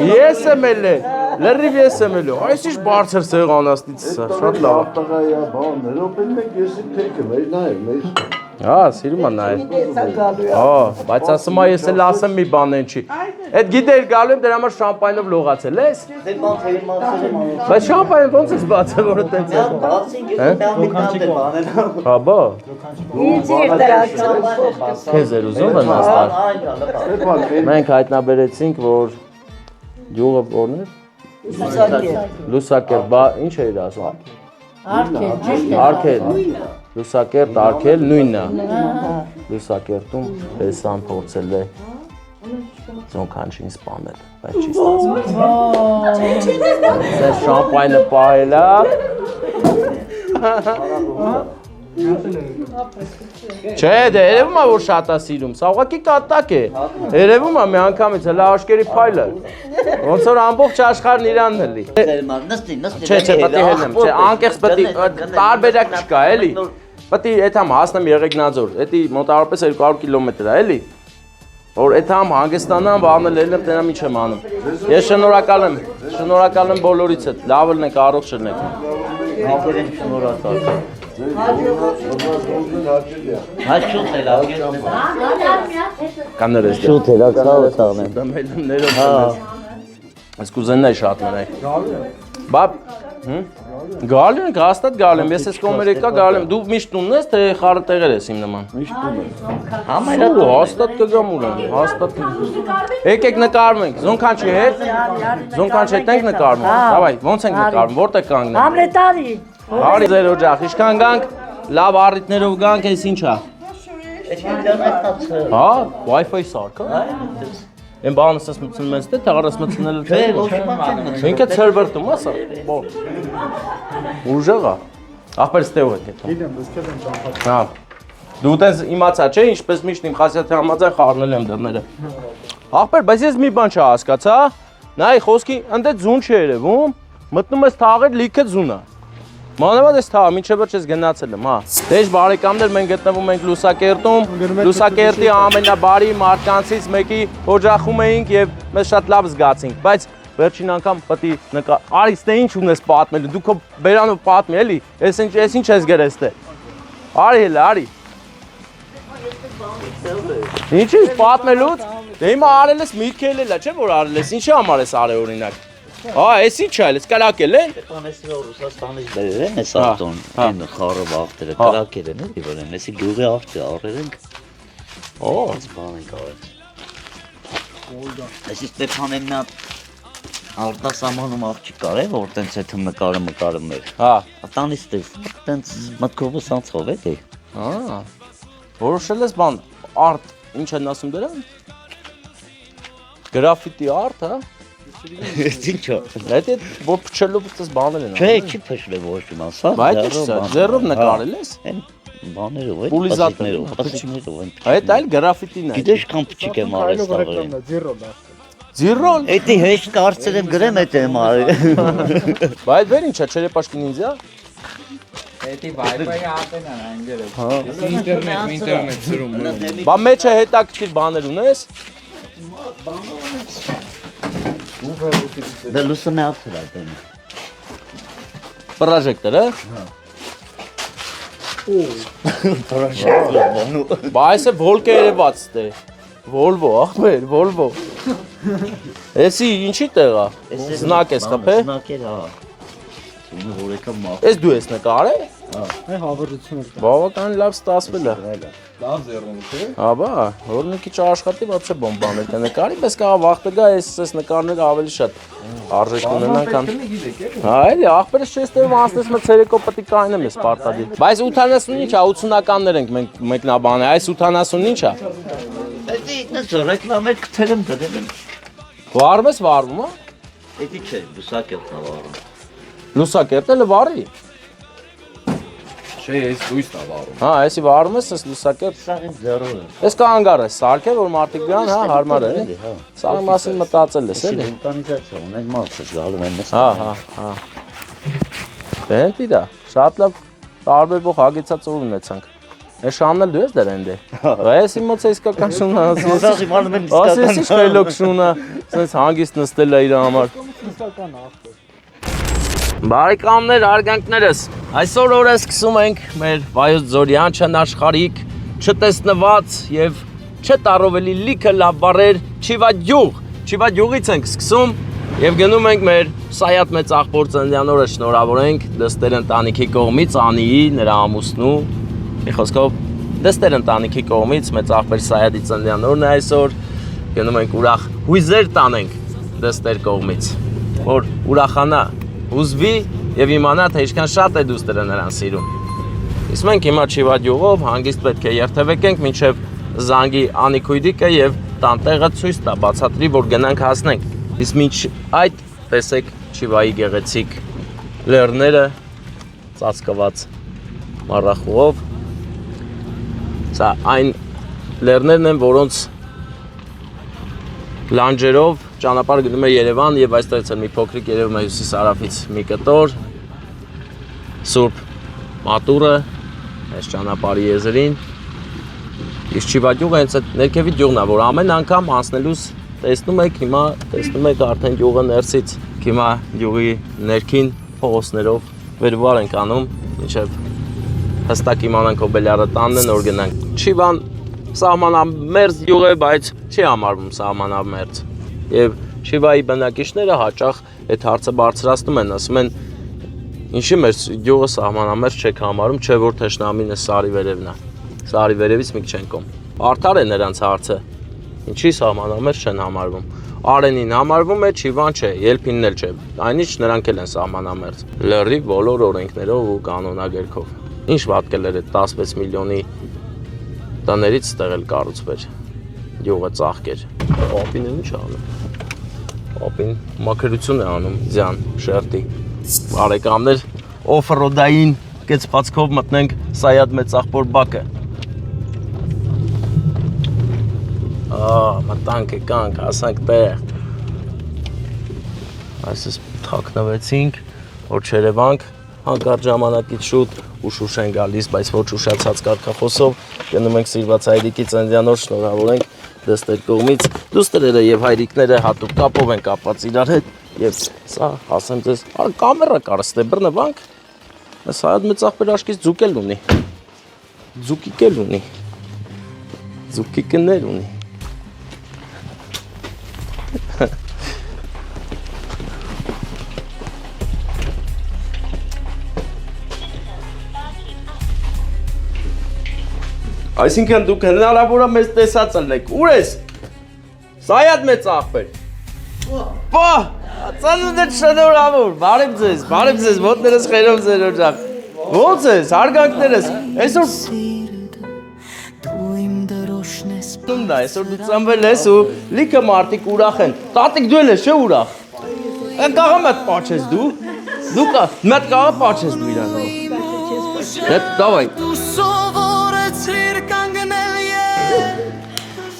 Ես եմ էլ, լրիվ ես եմ էլ։ Այս ինչ բարձր սեղանաստից սա, շատ լավ։ Տղայա, բան, հերոպել մեկ ես իմ թեքը, մեր նայր, մեր։ Հա, սիրում եմ նայել։ Հա, բայց ասում եմ ես էլ ասեմ մի բան են չի։ Այդ գիտեր գալու եմ դրա համար շամպայնով լողացել ես։ Բայց շամպայն ոնց ես բացել որ այդպես է։ Հա, բա։ Քեզ էր ուզում վնասել։ Մենք հայտնաբերեցինք, որ յուղը որն է։ Լուսակեր, բա ինչ է իր ասում։ Արքել։ Լուսակերտ, արքել նույնն է։ Լուսակերտում տեսան փորձել է զոնքանչին սպանել, բայց չի ստացվում։ Սա շամպայնը պահել է։ Չէ, դե երևում է որ շատ է սիրում, սա ուղղակի կատակ է։ Երևում է մի անգամից հələ աշկերի փայլը։ Ոնց որ ամբողջ աշխարհն իրանն էլի։ Չէ, պետք է հելնեմ, չէ, անկեղծ պետք է տարբերակ չկա, էլի։ Պետք է այդամ հասնեմ Եղեգնաձոր, էդի մոտավորապես 200 կիլոմետր է, էլի։ Որ այդամ հանգստանամ, վաղն ելնեմ, տենամ ինչ եմ անում։ Ես շնորհակալ եմ բոլորիցդ, լավ ելնեք, առողջ ելնեք։ Շնորհակալ։ Հայ շուտ է լավ։ Կաներես։ Շուտ է լավ, ցավ տաղնեմ։ Դմելումներով։ Ես կուզենայի շատ մնայի։ Բա գալու ենք, հաստատ գալու եմ, ես ես կոմեր եկա գալու եմ, դու միշտ տունն ես, թե խառը տեղեր ես իմ նման։ Միշտ տուն ես։ Համայնա հաստատ կգամ ուրան, հաստատ։ Եկեք նկարում ենք, Զոնքանչի հետ։ Զոնքանչի հետ ենք նկարում։ Դավայ, ոնց ենք նկարում, որտեղ կանգնենք։ Համլետարի։ Արի ձեր օջախ, իշքան գանք, լավ առիթներով գանք, էս ինչա։ Հա, Wi-Fi սարքա։ Են բանը սես մտցնում ես թե թաղարս մտցնել չէ։ Ինքը ցերվերտում ասա։ Ուժեղա։ Ախպեր ստեու եք հետո։ Հա։ Դու տես իմացա չէ, ինչպես միշտ իմ խասյաթի համաձայն խառնել եմ դռները։ Ախպեր, բայց ես մի բան չհասկացա։ Նայ խոսքի ընդ ձուն չի երևում, մտնում ես թաղեր լիքը ձունա։ Մանավանդ ես թաղ, մինչև վերջ ես գնացել եմ, հա։ Դեժ բարեկամներ, մենք գտնվում ենք Լուսակերտում, Լուսակերտի ամենաբարի մարդկանցից մեկի օջախում էինք եւ մեզ շատ լավ զգացինք, բայց վերջին անգամ պետք է նկար։ Արի, ստե ինչ ունես պատմելու, դու քո բերանով պատմի էլի, ես ինչ ես գրես թե։ Արի հələ, արի։ Ինչի՞ պատմելուց։ Դե հիմա արել ես միտքել էլա, չէ՞ որ արել ես, ինչի՞ համար ես արել օրինակ։ Այս ինչ է, ես կրակել են։ Տանեսի Ռուսաստանից բերել են այս ավտոն, այն խառը վաղտերը կրակել են, էլի որ են, էսի գյուղի ավտը առել ենք։ Օ, բան ենք արել։ Էսի Ստեփանեն նա արտասահմանում աղջիկ կար է, որ տենց է թմ նկարում էր։ Հա։ Տանից տես, տենց մտքովս անցով էլի։ Հա։ Որոշել ես բան, արտ, ինչ են ասում դրան։ Գրաֆիտի արտ, հա։ Ինչո՞։ Դա որ փչելով դες բաներ են։ Չէ, չի փշրել ոչ մի բան, սա։ Բայց ձեռով նկարել ես։ Այն բաներով է, Պուլիզատներով, պատիքներով են։ Այդ այլ գրաֆիտին է։ Գիտես քան փչիկ եմ արել ստավը։ Ձիրոն։ Էդի հեշտ կարծել եմ գրեմ էդ եմ արել։ Բայց վեր ինչա, չերեպաշկին ինձա։ Էդի Wi-Fi արտեն են անգերը։ Ինտերնետ զրում։ Բա մեջը հետաքրքիր բաներ ունես։ Դա լուսամե արտել այդեն։ Պրոժեկտորը։ Բա այսը Volvo երևաց դե։ Volvo, ախպեր, Volvo։ Էսի ինչի տեղա։ Զնակ ես խփե։ Զնակ էր, հա։ Ուրեմն որ եկա մախ։ Էս դու ես նկարել։ Այ հավերժություն էր։ Բավական լավ ստացվել է։ Լավ ձեռնում չէ։ Հա բա, որ մի քիչ աշխատի, вообще բոմբան է նկարի, բայց կարող վախտը գա, այս նկարները ավելի շատ արժեք ունենան, քան։ Հա, էլի ախպերս չես տեղ մասնես մը ցերեկո պետք է կայնեմ ես պարտադիր։ Բայց 80-ին ի՞նչ է, 80-ականներ ենք մենք մեկնաբանը, այս 80-ին ի՞նչ է։ Էդի նես ռեկլամեր գտել եմ դրել եմ։ Վարում ես վարվում, հա։ Էդի չէ, Լուսակերտն է վարում։ Լուսակերտը վարի։ Չէ, ես դույս տա վարում։ Հա, այսի վարում ես, ես լուսակերտ։ Սա ինձ ձեռով է։ Ես կանգար ես, սարքել որ մարդիկ գան, հա, հարմար է, էլի։ Սա մասին մտածել ես, էլի։ Ինտանիզացիա ունեն մարդը գալու են մեզ։ Հա, հա, հա։ Բենտի դա, շատ լավ տարբերվող հագեցած օր ունեցանք։ Ես շանել դու ես դրան դե։ Այս իմաց է իսկական շունը, Ասած իմանում են ասես ինչ խելոք շունը, sense հանգիստ նստել է իր համար։ Բարեկամներ, արգանքներս, այսօր օրը սկսում ենք մեր Վայոց Ձորյան չնաշխարհիկ, չտեսնված եւ չտարովելի լիքը լավ բառեր Չիվադյուղ։ Չիվադյուղից ենք սկսում եւ գնում ենք մեր Սայաթ մեծ աղբոր ծննդյան օրը շնորհավորենք դստեր ընտանիքի կողմից Անիի, նրա ամուսնու, մի խոսքով դստեր ընտանիքի կողմից մեծ աղբեր Սայաթի ծննդյան օրն է այսօր։ Գնում ենք ուրախ հույզեր տանենք դստեր կողմից, որ ուրախանա ուզվի եւ իմանա թե ինչքան շատ է դուստրը նրան սիրում։ Իսկ մենք հիմա Չիվադյուղով հանգիստ պետք է երթևեկենք մինչեւ զանգի անիքույդիկը եւ տանտեղը ցույց տա բացատրի որ գնանք հասնենք։ Իսկ մինչ այդ տեսեք Չիվայի գեղեցիկ լեռները ծածկված մառախուղով։ Սա այն լեռներն են որոնց լանջերով ճանապարհ գնում է Երևան եւ այստեղից էլ մի փոքրիկ երևում է հյուսիս հարավից մի կտոր Սուրբ Մատուրը այս ճանապարհի եզրին իսկ Չիվադյուղը հենց այդ ներքևի գյուղն է որ ամեն անգամ անցնելուց տեսնում եք հիմա տեսնում եք արդեն գյուղը ներսից հիմա գյուղի ներքին փողոցներով վերվար ենք անում մինչեւ հստակ իմանանք Օբելյարը տանն են որ գնանք Չիվան սահմանամերձ գյուղ է բայց չի համարվում սահմանամերձ Եվ Շիվայի բնակիչները հաճախ այդ հարցը բարձրացնում են, ասում են ինչի մեր գյուղը սահմանամերձ չեք համարում, չէ որ թշնամին է Սարի վերևն է։ Սարի վերևից մի քիչ են կողմ։ Արդար է նրանց հարցը։ Ինչի սահմանամերձ չեն համարվում։ Արենին համարվում է, Շիվան չէ, Ելփինն էլ չէ։ Այնինչ նրանք էլ են սահմանամերձ։ Լրիվ բոլոր օրենքներով ու կանոնագերքով։ Ինչ վատկել էր 16 միլիոնի տներից ստեղել կառուցվեր։ Գյուղը ծաղկեր։ Պապին ինչ անում։ Պապին մաքրություն է անում ձյան շերտի։ Բարեկամներ, օֆրոդային կեցվածքով մտնենք Սայադ Մեծախպոր բակը։ Մտանք եկանք, հասանք տեղ։ Այսպես թաքնվեցինք, որ չերևանք, հանկարծ ժամանակից շուտ ու շուշ են գալիս, բայց ոչ ուշացած կարգախոսով գնում ենք սիրված հայրիկի ծննդյանոր շնորհավորենք դստեր կողմից։ Դուստերերը եւ հայրիկները հատուկ կապով են կապված իրար հետ եւ սա ասեմ ձեզ, կամերա կար ստե բռնվանք։ Սայադ Մեծախպեր աշկից ձուկել ունի։ Ձուկիկել ունի։ Ձուկիկներ ունի։ Այսինքն դուք հնարավոր է մեզ տեսած ելնեք։ Ուր ես։ Սայադ Մեծախպեր։ Պա, ծանոթ շնորհավոր, բարև ձեզ, ոտներս խերով ձեր օջախ։ Ո՞նց ես, հարգանքներս։ Այսօր Տունդա, այսօր դու ծնվել ես ու լիքը մարդիկ ուրախ են։ Տատիկ դու էլ ես, չէ ուրախ։ Կաղա մատ պաչես դու։ Դու կա, մատ կաղա պաչես դու իրանով։ Հետ, դավայ։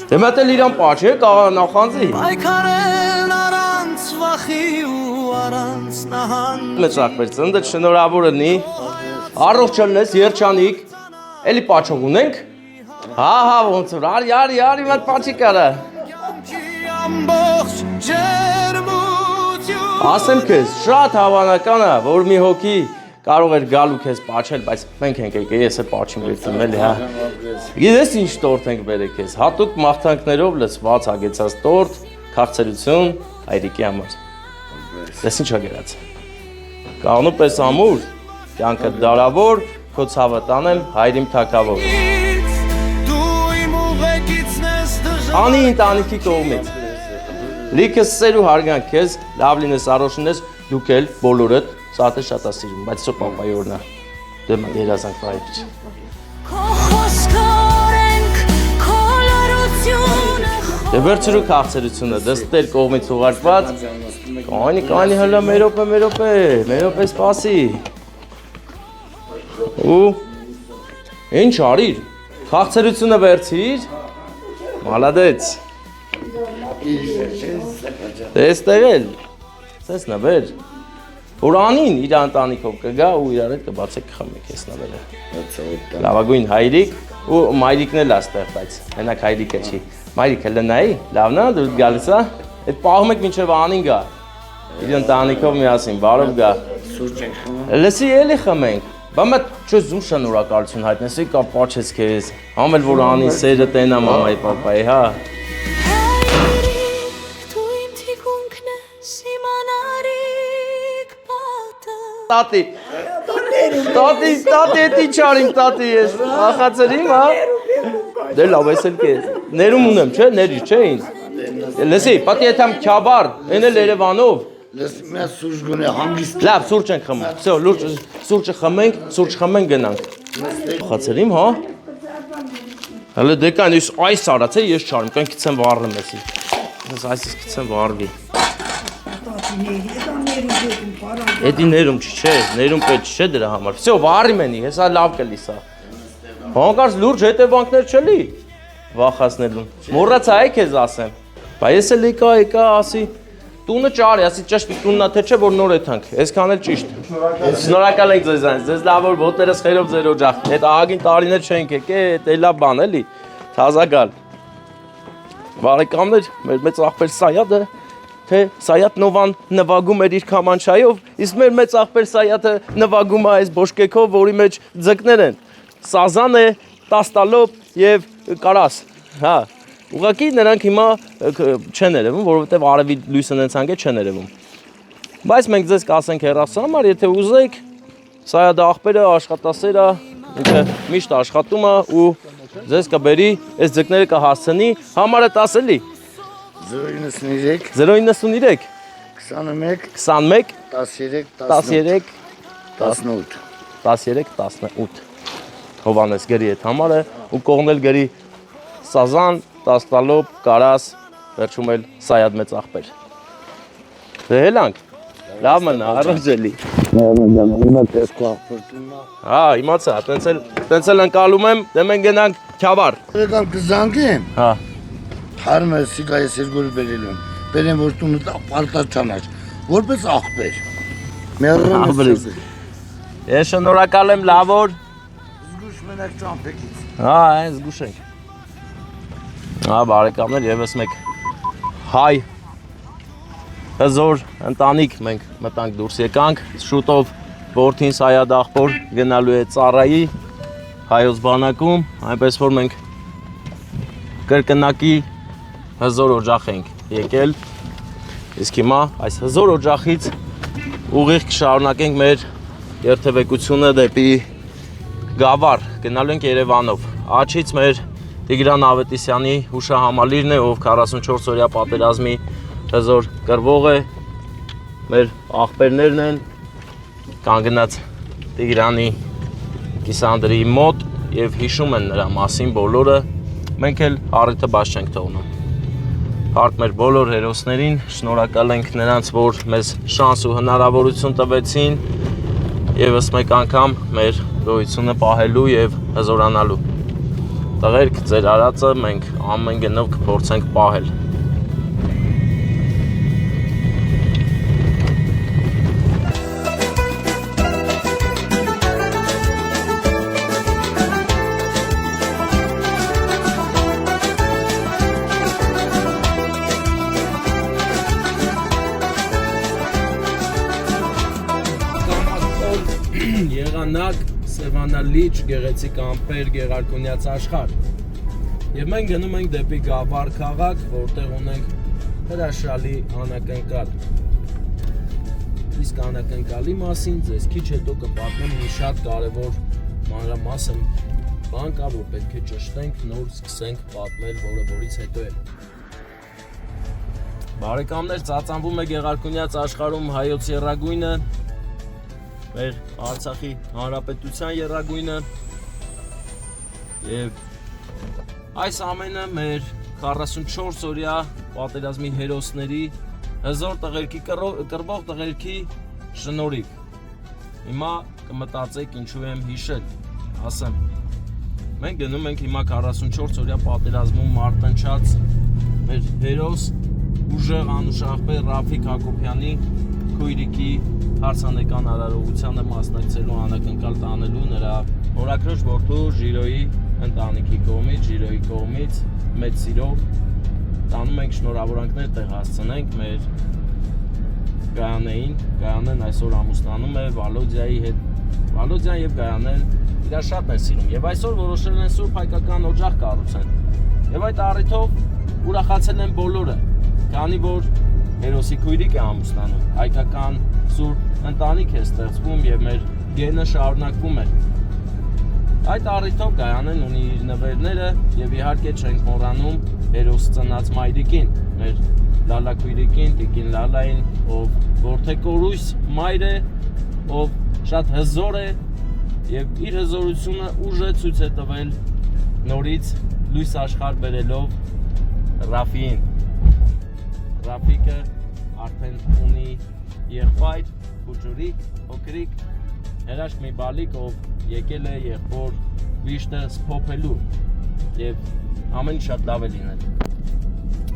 Դե մատ էլ իրան պաչ է, կաղա նախանձի։ Մեծախպեր ծնդը շնորհավոր ընի, առողջ ելնես, երջանիկ, էլի պաչող ունենք։ Հա, ոնց որ, արի, մատ պաչի կարա։ Ասեմ քեզ, շատ հավանական է, որ մի հոգի կարող էր գալու քեզ պաչել, բայց մենք ենք եկել, ես է պաչին վերցնում էլի, հա։ Գիտես ինչ տորտ ենք բերել քեզ, հատուկ մաղթանքներով լցված հագեցած տորտ, քաղցրություն հայրիկի համար։ Դες ինչ ագերած։ Կանու պես ամուր, կյանքը դարավոր, քո ցավը տանեմ հայրիմ թակավոր։ Անի ընտանիքի կողմից։ Լիքը սեր ու հարգանք քեզ, լավ լինես, առողջ լինես, դուք էլ բոլորդ սատը շատ է սիրում, բայց սո պապայի օրնա։ Դե մատ երազանք վայրիչ։ Դե վերցրու քաղցրությունը, դստեր կողմից ուղարկված։ Կանի հլա մերոպե սպասի։ Ու ինչ արիր, քաղցրությունը վերցիր, մալադեց։ Դեստեղ էլ, սես նվեր, որ անին իր անտանիքով կգա ու իրար հետ կբացեք կխմեք ես նվերը։ Լավագույն հայրիկ ու մայրիկն էլ աստեղ, բայց հենակ հայրիկը չի։ Մայրիկը լնայի, լավնա, դու գալիս է, այդ պահում եք մինչև անին գա, իր ընտանիքով միասին, բարով գա։ Լսի էլի խմենք, բա մատ չոս զում շնորհակալություն հայտնես, կա պաչես քեզ, համել որ անին սերը տենա մամայի պապայի, հա։ Տատի, էտի չարիմ տատի ես, ախացրիմ, հա։ Դե լավ ես էլ կեզ, ներում ունեմ, չէ, ներիր, չէ ինձ։ Լսի, պատի եթամ քյաբար, են էլ երևանով։ Լսի, մեզ սուրճ գունե հանգիստ։ Լավ, սուրճ ենք խմենք, վսյո, սուրճը խմենք գնանք։ Ախացրիմ, հա։ Հələ դեկան, այս արած է, ես չարիմ, կան կիցեմ վարրեմ եսի։ Այսիս կիցեմ վարվի։ Էդի ներում չի, չէ, ներում պետ չէ դրա համար, վսյո, վարիմ ենի, հեսա լավ կլի սա։ Հանկարծ լուրջ հետևանքներ չլի, վախասնելուն, մորացա է քեզ ասեմ, բա ես էլ եկա, ասի, տունը ճարի, ասի ճաշտի տուննա թե չէ, որ նոր եթանք, այսքան էլ ճիշտ։ Շնորհակալ ենք ձեզ այն, ձեզ լավ որ ոտներս խերով ձեր օջախ, այդ ահագին տարիներ չենք եկել, այդ լավ բան էլի, թազագալ։ Բարեկամներ, մեր մեծ աղբեր Սայադը, թե Սայադ Նովան նվագում էր իր քամանչայով, իսկ մեր մեծ աղբեր Սայադը նվագում է այս բոշկեքով, որի մեջ ձկներ են։ Սազան է, տաստալոպ եւ կարաս, հա, Ուղղակի նրանք հիմա չեն երևում, որովհետև արևի լույսը նենցանք է չեն երևում։ Բայց մենք ձեզ կասենք հեռախոսի համար, եթե ուզեք, սա է դա աղբերը, աշխատասեր է, ինքը միշտ աշխատում է ու ձեզ կբերի, այս ձկները կհասցնի, համարը 10 էլի։ 093 093 21 21 13 18 13-18 Հովանես գրի այդ համարը ու կողնել գրի Սազան, Տաստալոպ, Կարաս, վերջում էլ Սայադ մեծ աղբեր։ Դե հելանք, լավ մնա, առողջ էլի։ Հիմա տեսքո աղբերտումն է։ Հա, իմացա, տենց էլ ընկալում եմ, դե մենք գնանք Քյավառ։ Եկան կզանգեմ։ Հա։ Հարմը սիկայես երկու բերել եմ։ Բերեմ որ տունը պարտա չանաչ։ Որպես աղբեր։ Մերրում։ Ես շնորհակալ եմ, լավ օր։ Զգուշ մենակ ճամփեկից։ Հա, այն զգուշ ենք։ Հա, բարեկամներ, եւս մեկ հայ հզոր ընտանիք մենք մտանք դուրս եկանք, շուտով որդին Սայադ աղբոր գնալու է ծառայի հայոց բանակում, այնպես որ մենք կրկնակի հզոր օջախ ենք եկել, իսկ հիմա այս հզոր օջախից ուղիղ կշարունակենք մեր երթևեկությունը դեպի Գավառ, գնալու ենք Երևանով, Աչից մեր Տիգրան Ավետիսյանի հուշահամալիրն է, ով 44 օրյա պատերազմի հզոր կռվող է, մեր աղբերներն են, կանգնած Տիգրանի կիսանդրի մոտ և հիշում են նրա մասին բոլորը, մենք էլ առիթը բաց չենք թողնում։ Հարկ մեր բոլոր հերոսներին, շնորհակալ ենք նրանց, որ մեզ շանս ու հնարավորություն տվեցին ևս մեկ անգամ մեր գոյությունը պահելու և հզորանալու։ Տղերք, ձեր արածը մենք ամեն գնով կփորձենք պահել։ Եղանակ, Սևանալիճ, Գեղեցիկ ամպեր, Գեղարքունյաց աշխարհ։ Եվ մենք գնում ենք դեպի Գավառ քաղաք, որտեղ ունենք հրաշալի անակնկալ։ Իսկ անակնկալի մասին ձեզ քիչ հետո կպատմեմ մի շատ կարևոր մանրամասն բան կա, որ պետք է ճշտենք, նոր սկսենք պատմել, որը որից հետո է։ Բարեկամներ, ծածանվում է Գեղարքունյաց աշխարհում հայոց եռագույնը, մեր Արցախի Հանրապետության եռագույնը եւ այս ամենը մեր 44 օրյա պատերազմի հերոսների հզոր տղերքի կռվող տղերքի շնորհիվ։ Հիմա կմտածեք ինչու եմ հիշել, ասեմ։ Մենք գնում ենք հիմա 44 օրյա պատերազմում մարտնչած մեր հերոս ուժեղ անուշախբեր Ռաֆիկ Հակոբյանի քույրիկի հարցանեկան արարողությանը մասնակցելու անակնկալ տանելու նրա հորաքրոջ որդու Ժիրոյի ընտանիքի կողմից, Ժիրոյի կողմից մեծ սիրով տանում ենք շնորհավորանքներ տեղ հասցնենք մեր Գայանեին, Գայանեն այսօր ամուսնանում է Վալոդիայի հետ, Վալոդիան և Գայանեն իրար շատ են սիրում և այսօր որոշել են սուրբ հայկական օջախ կառուցեն և այդ առիթով ուրախացել են բոլորը, քանի որ հերոսի քույրիկ է ամուսնանում, հայկական սուրբ ընտանիք է ստեղծվում և մեր գենը շարունակվում է։ Այդ առիթով Գայանեն ունի իր նվերները և իհարկե չենք մոռանում հերոս ծնած մայրիկին, մեր Լալա քույրիկին, Տիկին Լալային, ով որդեկորույս մայր է, ով շատ հզոր է և իր հզորությունը ուժ է ցույց է տվել նորից լույս աշխարհ բերելով Ռաֆիին։ Ռաֆիկը արդեն ունի եղբայր, փուչուրիկ, փոքրիկ, հրաշք մի բալիկ, ով եկել է եղբոր վիշտը սփոփելու և ամեն շատ լավ է լինել։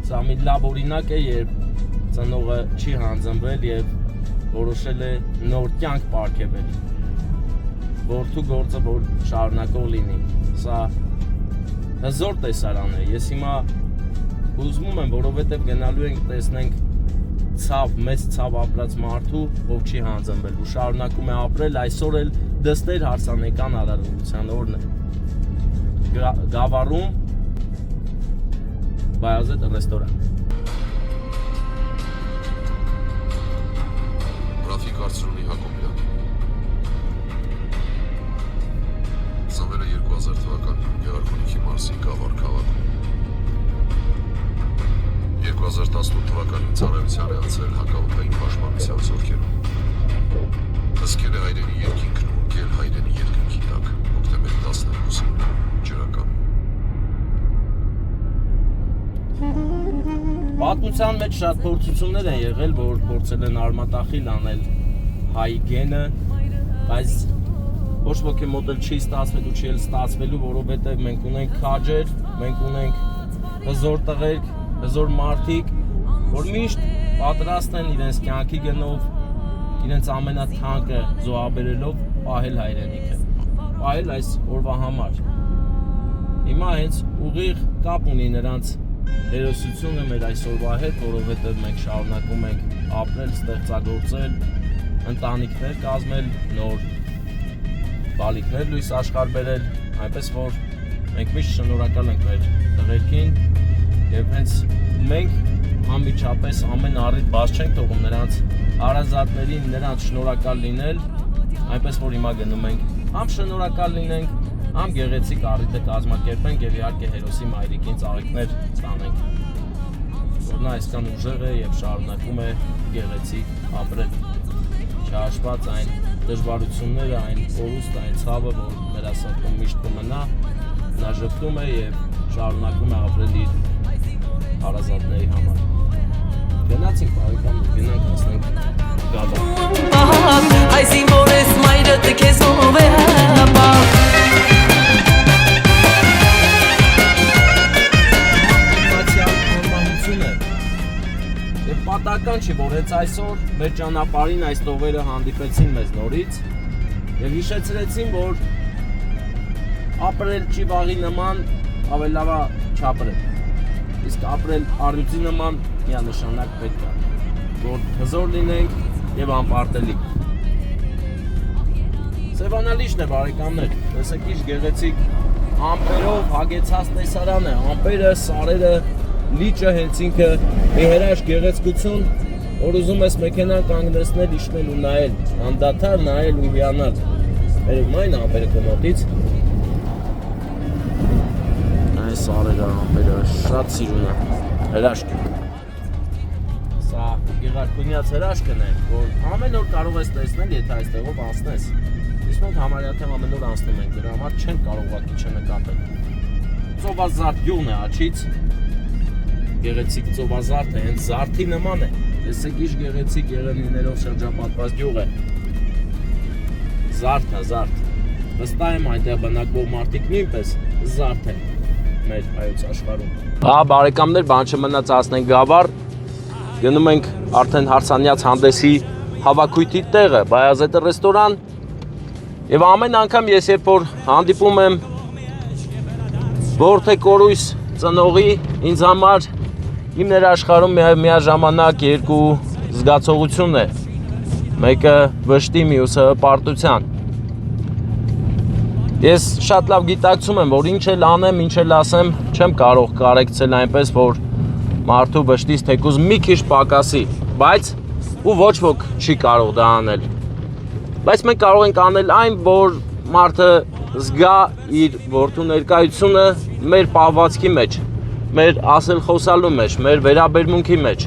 Սա մի լավ օրինակ է, երբ ծնողը չի հանձնվել և որոշել է նոր կյանք պարգևել։ Որդու գործը որ շարունակող լինի։ Սա հզոր տեսարան է։ Ես հիմա հուզվում եմ, որովհետև գնալու ենք տեսնենք ցավ, մեծ ցավ ապրած մարդու, ով չի հանձնվել ու շարունակում է ապրել, այսօր էլ դստեր հարսանեկան արարողության օրն է։ Գավառում Բայազետ ռեստորան։ Ռաֆիկ Արծրունի Հակոբյան Ծնվել է 2000 թվականին Գեղարքունիքի մարզի Գավառ քաղաքում 2018 թվականին ծառայության է անցել հակաօդային պաշտպանության զորքերում հսկել է հայրենի երկինքն ու ընկել հայրենի երկնքի տակ հոկտեմբեր 12-ին ջրական Պատմության մեջ շատ փորձություններ են եղել, որ փորձել են արմատախիլ անել հայ գենը, բայց ոչ ոքի մոտ չի ստացվելու, չի էլ ստացվելու, որովհետև մենք ունենք քաջեր, մենք ունենք հզոր տղերք, հզոր մարդիկ, որ միշտ պատրաստ են իրենց կյանքի գնով, իրենց ամենաթանկը զոհաբերելով պահել հայրենիքը, պահել այս օրվա համար։ Հիմա հենց ուղիղ կապ ունի նրանց հերոսությունը մեր այսօրվա հետ, որովհետև մենք շարունակում ենք ապրել, ստեղծագործել, ընտանիքներ կազմել, նոր բալիկներ լույս աշխարհ բերել, այնպես որ մենք միշտ շնորհակալ ենք մեր տղերքին եւ հենց մենք անմիջապես ամեն առիթ բաց չենք թողում նրանց հարազատներին, նրանց շնորհակալ լինել, այնպես որ հիմա գնում ենք համ շնորհակալ լինենք, համ գեղեցիկ առիթը կազմակերպենք եւ իհարկե հերոսի մայրիկին ծաղիկներ տանենք, որ նա այսքան ուժեղ է եւ շարունակում է գեղեցիկ ապրել, չհաշված այն դժվարությունները, այն կորուստը, այն ցավը, որ մեր ասակում միշտ կմնա, նա ժպտում է եւ շարունակում է ապրել իր հարազատների համար։ Գնացինք բարեկամ, գնանք հասնենք Գավառ։ Այս իմ որես մայրդ քեզ ով է հապաղ Եվ պատահական չի, որ հենց այսօր մեր ճանապարհին այս տողերը հանդիպեցին մեզ նորից եւ հիշեցրեցին, որ ապրել չի վաղի նման, ավելի լավ է չապրել։ Իսկ ապրել առյուծի նման միանշանակ պետք է, որ հզոր լինենք եւ անպարտելի։ Սևանալիչն է բարեկամներ, տեսեք ինչ գեղեցիկ ամպերով հագեցած տեսարան է, ամպերը, սարերը, լիճը հենց ինքը մի հրաշք գեղեցկություն, որ ուզում ես մեքենան կանգնեցնել, իջնել ու նայել, անդադար նայել ու հիանալ։ Երեք մայն ամպերը կնոտից։ Այս սարերը, ամպերը շատ սիրուն է, հրաշք։ Սա Գեղարքունյաց հրաշքն է, որ ամեն օր կարող ես տեսնել, եթե այստեղով անցնես։ Իսկ մենք համարյա թե ամեն օր անցնում ենք, դրա համար չենք կարող ուղղակի չնկատել։ Ծովազարդ գյուղն է Աջից։ Գեղեցիկ ծովազարդը հենց զարդի նման է։ Տեսեք ինչ գեղեցիկ եղևնիներով շրջապատված գյուղ է։ Զարդը, զարդ։ Վստահ եմ այնտեղ բնակվող մարդիկ նույնպես զարդ են մեր հայոց աշխարհում։ Հա, բարեկամներ, բան չմնաց հասնենք Գավառ։ Գնում ենք արդեն հարսանյաց հանդեսի հավաքույթի տեղը, Բայազետը ռեստորան։ Եվ ամեն անգամ ես երբ որ հանդիպում եմ որդե կորույս ծնողի, ինձ համար իմ ներաշխարհում միաժամանակ երկու զգացողություն է։ Մեկը վշտի, մյուսը պարտության։ Ես շատ լավ գիտակցում եմ, որ ինչ էլ անեմ, ինչ էլ ասեմ, չեմ կարող կարեկցել այնպես, որ մարդու վշտից թեկուզ մի քիչ պակասի, բայց ու ոչ ոք չի կարող դա անել։ Բայց մենք կարող ենք անել այն, որ մարդը զգա իր որդու ներկայությունը մեր պահվածքի մեջ, մեր ասել խոսալու մեջ, մեր վերաբերմունքի մեջ։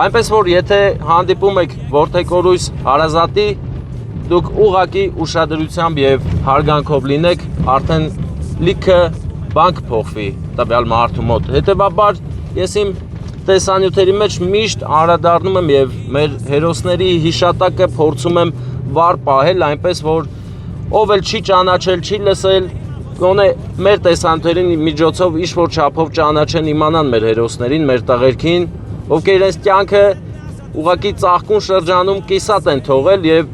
Այնպես որ եթե հանդիպում եք որդեկորույս հարազատի, դուք ուղղակի ուշադրությամբ եւ հարգանքով լինեք, արդեն լիքը բան կփոխվի տվյալ մարդու մոտ։ Հետևաբար ես իմ տեսանյութերի մեջ միշտ անդրադառնում եմ եւ մեր հերոսների հիշատակը փորձում եմ վառ պահել, այնպես որ ով էլ չի ճանաչել, չի լսել, գոնե մեր տեսանյութերի միջոցով ինչ-որ չափով ճանաչեն, իմանան մեր հերոսներին, մեր տղերքին, ովքեր իրենց կյանքը ուղղակի ծաղկուն շրջանում կիսատ են թողել եւ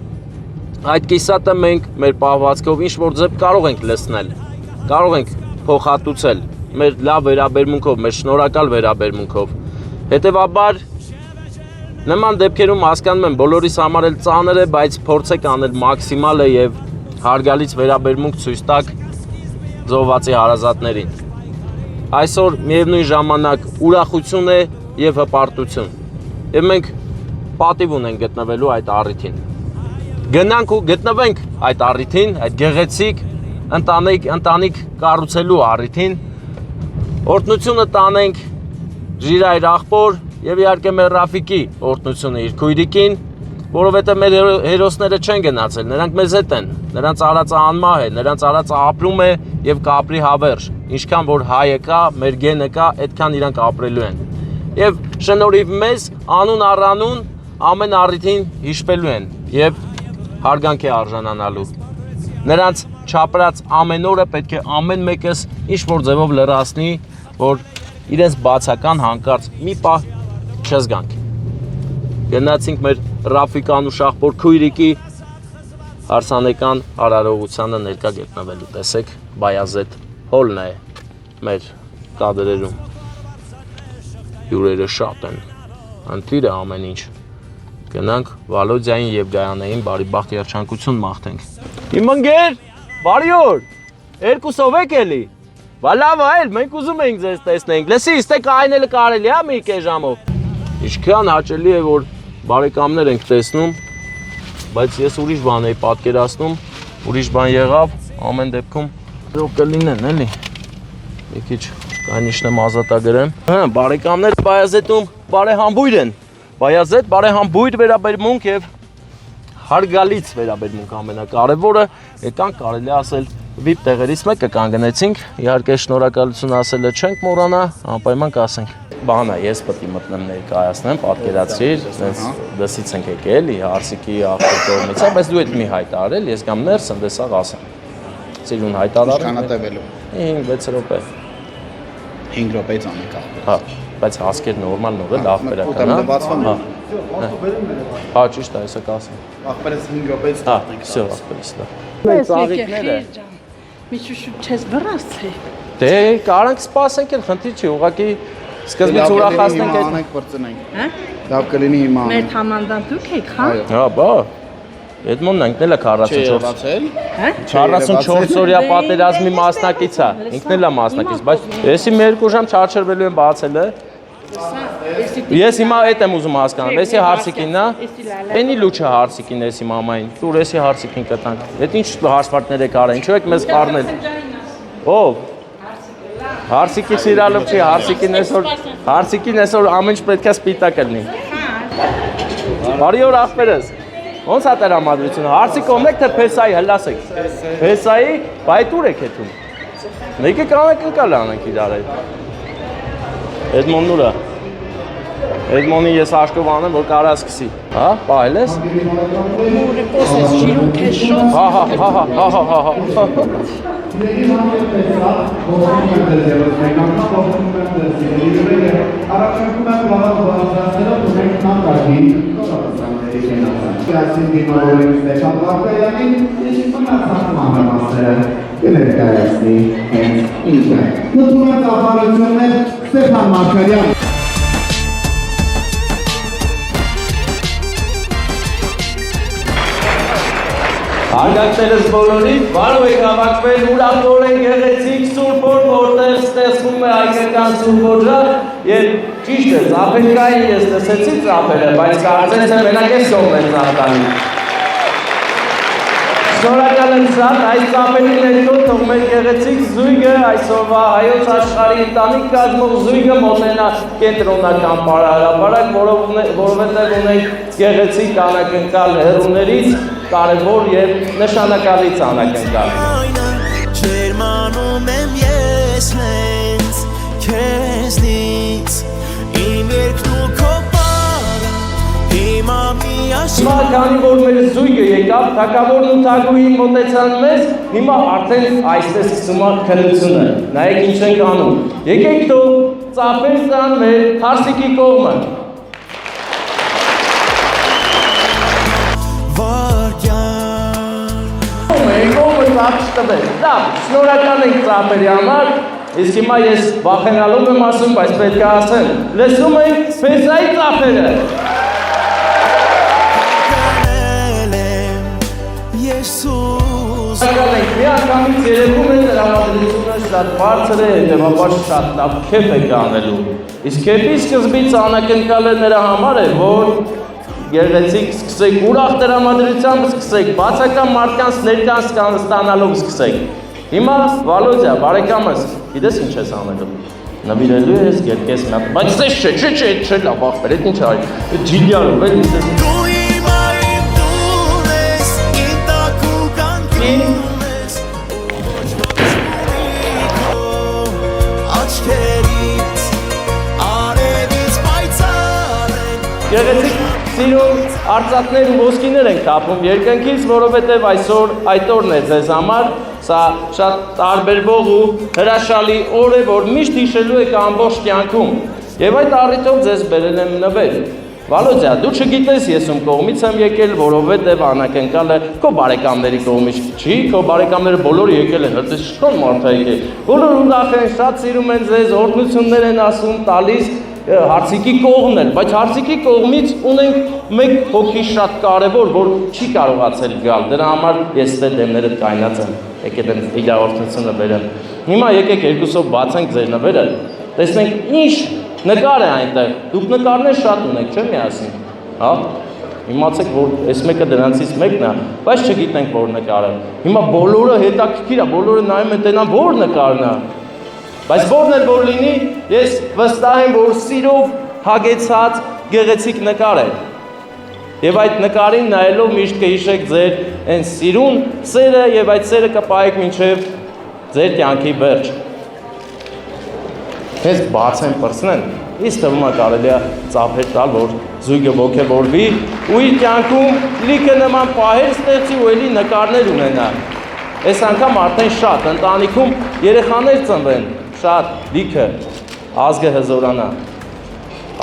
այդ կիսատը մենք մեր պահվածքով ինչ-որ ձև կարող ենք լցնել, կարող ենք փոխհատուցել մեր լավ վերաբերմունքով, մեր շնորհակալ վերաբերմունքով։ Հետևաբար նման դեպքերում հասկանում եմ բոլորիս համար էլ ծանր է, բայց փորձեք անել մաքսիմալը եւ հարգալից վերաբերմունք ցույց տաք զոհվածի հարազատներին։ այսօր միևնույն ժամանակ ուրախություն է եւ հպարտություն։ Եվ մենք պատիվ ունենք գտնվելու այդ առիթին։ Գնանք ու գտնվենք այդ առիթին, այդ գեղեցիկ ընտանիք կառուցելու առիթին։ Օրհնությունը տանենք Ժիրայր աղբոր եւ իհարկե մեր Ռաֆիկի օրհնությունը իր քույրիկին, որովհետեւ մեր հերոսները չեն գնացել, նրանք մեզ հետ են, նրանց արածը անմահ է, նրանց արածը ապրում է եւ կապրի հավերժ, ինչքան որ հայը կա, մեր գենը կա, այդքան իրանք ապրելու են։ Եվ շնորհիվ մեզ անուն առանուն ամեն առիթին հիշվելու են եւ հարգանք է արժանանալու։ Նրանց չապրած ամեն օրը պետք է ամեն մեկս ինչ որ ձևով լրացնի, որ իրենց բացական հանկարծ մի պահ չզգանք։ Գնացինք մեր Ռաֆիկան ու Շախբոր քույրիկի հարսանեկան արարողությանը ներկա գտնվելու։ Տեսեք, Բայազեդ հոլն է մեր կադրերում։ Հյուրերը շատ են, ընտիր է ամեն ինչ։ Գնանք Վալոդիային եւ Գայանեին բարի բախտ երջանկություն մաղթենք։ Իմ ընկեր, բարի օր։ Երկուսով եք էլի։ Լավ այլ, մենք ուզում էինք ձեզ տեսնենք։ Լսի, ստե կայնելը կարելի է մի քիչ ժամով։ Ինչքան հաճելի է որ բարեկամներ ենք տեսնում, բայց ես ուրիշ բան էի պատկերացնում, ուրիշ բան եղավ, ամեն դեպքում դուք կլինեն, էլի։ Մի քիչ կանիշնեմ ազատագրեմ։ Բարեկամներ Բայազետում բարեհամբույր են։ Բայազեդ բարեհամբույր վերաբերմունք եւ հարգալից վերաբերմունք ամենակարևորը, եկանք կարելի ասել VIP տեղերից մեկը կանգնեցինք, իհարկե շնորհակալություն ասելը չենք մոռանա, անպայման կասենք։ Բանը ես պետք է մտնեմ ներկայացնեմ, պատկերացրիր, sense դասից ենք եկել, հարսիկի աղբորից, բայց դու այդ մի հայտարարել, ես կամ ներս ընդեսաղ ասեմ։ Ծիրուն հայտարարել։ Ինչքան է տևելու։ 5-6 րոպե։ 5 րոպեից անենք աղբոր։ Հա, բայց հասկեր նորմալ նոր է, լավ բերական, հա։ Բացվում է։ Հա, ճիշտ է, հեսա կասեմ։ Աղբերից 5 րոպեից տանենք։ Всё, աղբերից լավ։ Մենք ծաղիկները։ Մի շուշուտ չես վրացի։ Դե, կարանք սպասենք էլ, խնդիր չի, ուղղակի սկզբից ուրախացնենք այդ։ Անենք բրծնենք։ Հա։ Լավ կլինի հիմա։ Մեր համանդան դուք եք, հա։ Հա, բա։ Էդմոնն ինքն էլ է 44։ Հա։ 44 օրյա պատերազմի մասնակից է։ Ինքն էլ է մասնակից, բայց եսի մի 2 ժամ չարչրվելու եմ բացել է։ Ես հիմա այդ եմ ուզում հասկանալ, եսի հարսիկին նա, էնի լուչը հարսիկին եսի մամային, դուր եսի հարսիկին կտանք, էդ ինչ հարսվարտներ եք արել, ինչու եք մեզ խառնել, ով, հարսիկի սիրալով չի, հարսիկին այսօր ամեն ինչ պետք է սպիտակ լինի, բարի օր աղբերս, ոնց է տրամադրությունը, հարսիկ ոմնեք թե պեսայի հլասեք, պեսայի բայտուր եք հետում, մեկ եք անեք ընկալ անենք իրար այդ, Էդմոնն ուրա, Էդմոնին ես հաշկով անեմ, որ կարա սկսի, հա, պահել ես? Մուրի պոսես ժիրուն կեշոց։ Հա, Ստեփան Մարգարյան Հարգանքներս բոլորին, բարով եք հավաքվել ուրախորեն գեղեցիկ Սուրբ օր, որտեղ ստեղծվում է հայկական Սուրբ օրը եւ ճիշտ է, ծափերկային ես լսեցի ծափերը, բայց կարծես թե մենակ ես կողմ եմ ծափանի։ Շնորհակալ եմ շատ, այս ծափերի ներքո թող մեր գեղեցիկ զույգը այսօրվա հայոց աշխարհի ընտանիք կազմող զույգը մոտենա կենտրոնական պարահրապարակ, որովհետև ունենք գեղեցիկ անակնկալ հեռուներից կարևոր եւ նշանակալից անակնկալ։ Ջերմանում եմ ես նենց քեզնից իմ երկն ու քո պարը հիմա միաշին Քանի որ մեր զույգը եկավ, թագավորն ու թագուհին մոտեցան մեզ, հիմա արդեն այստեղ սկսում է քննությունը։ Նայեք ինչ ենք անում։ Եկեք դու ծափեր տան մեր հարսիկի կողմը։ Լավ, շնորհակալ ենք ծափերի համար, իսկ հիմա ես վախենալով եմ ասում, բայց պետք է ասեմ, լսում ենք Պեսայի ծափերը։ Շնորհակալ ենք, մի անգամից երևում է տրամադրությունը շատ բարձր է, հետևաբար շատ լավ քեֆ եք անելու։ Իսկ քեֆի սկզբից անակնկալը նրա համար է, որ գեղեցիկ սկսեք ուրախ տրամադրությամբ սկսեք, բացական մարդկանց ներկան ստանալով սկսեք։ Հիմա Վալոդյա, բարեկամս, գիտես ինչ ես անելու։ Նվիրելու ես երկես մի հատ, բայց ես չէ, լավ ախպեր, այդ ինչ արի։ Ջիլիարով էլ ինչ ես։ Դու իմ այմ դուն ես, իմ տակու կանգնում ես, ոչ աչքերից, արևից պայծառ են։ Գեղեցիկ սիրուն արծաթներ ու ոսկիներ ենք թափում երկնքից, որովհետև այսօր այդ օրն է ձեզ համար, սա շատ տարբերվող ու հրաշալի օր է, որ միշտ հիշելու եք ամբողջ կյանքում։ Եվ այդ առիթով ձեզ բերել եմ նվեր։ Վալոդյա, դու չգիտես ես ում կողմից եմ եկել, որովհետև անակնկալը քո բարեկամների կողմից չի, քո բարեկամները բոլորը եկել են, հրտես շքոն մարդ է եկել։ Բոլորը ուրախ են, շատ սիրում են ձեզ, օրհնություններ են ասում, տալիս հարցիկի կողմն էլ, բայց հարցիկի կողմից ունենք մեկ հոգի շատ կարևոր, որ չի կարողացել գալ, դրա համար ես դե դեմները կայնած եմ, եկեք եմ իրավորությունը բերեմ։ Հիմա եկեք երկուսով բացենք ձեր նվերը, տեսնենք ինչ նկար է այնտեղ, դուք նկարներ շատ ունեք, չէ՞ միասին, հա, իմացեք, որ այս մեկը դրանցից մեկն է, բայց չգիտենք որ նկար է, հիմա բոլորը հետաքրքիր է, բոլորը նայում են տենան որ նկարն է, բայց որն էլ որ լինի, ես վստահ եմ, որ սիրով հագեցած գեղեցիկ նկար է։ Եվ այդ նկարին նայելով միշտ կհիշեք ձեր այն սիրուն սերը եւ այդ սերը կպահեք մինչեւ ձեր կյանքի վերջ։ Ես բացեմ պրսնեն, իսկ թվում է կարելի է ծափեր տալ, որ զույգը ոգևորվի ու իր կյանքում լիքը նման պահեր ստեղծի ու էլի նկարներ ունենա։ Այս անգամ արդեն շատ ընտանիքում երեխաներ ծնվեն, շատ լիքը ազգը հզորանա։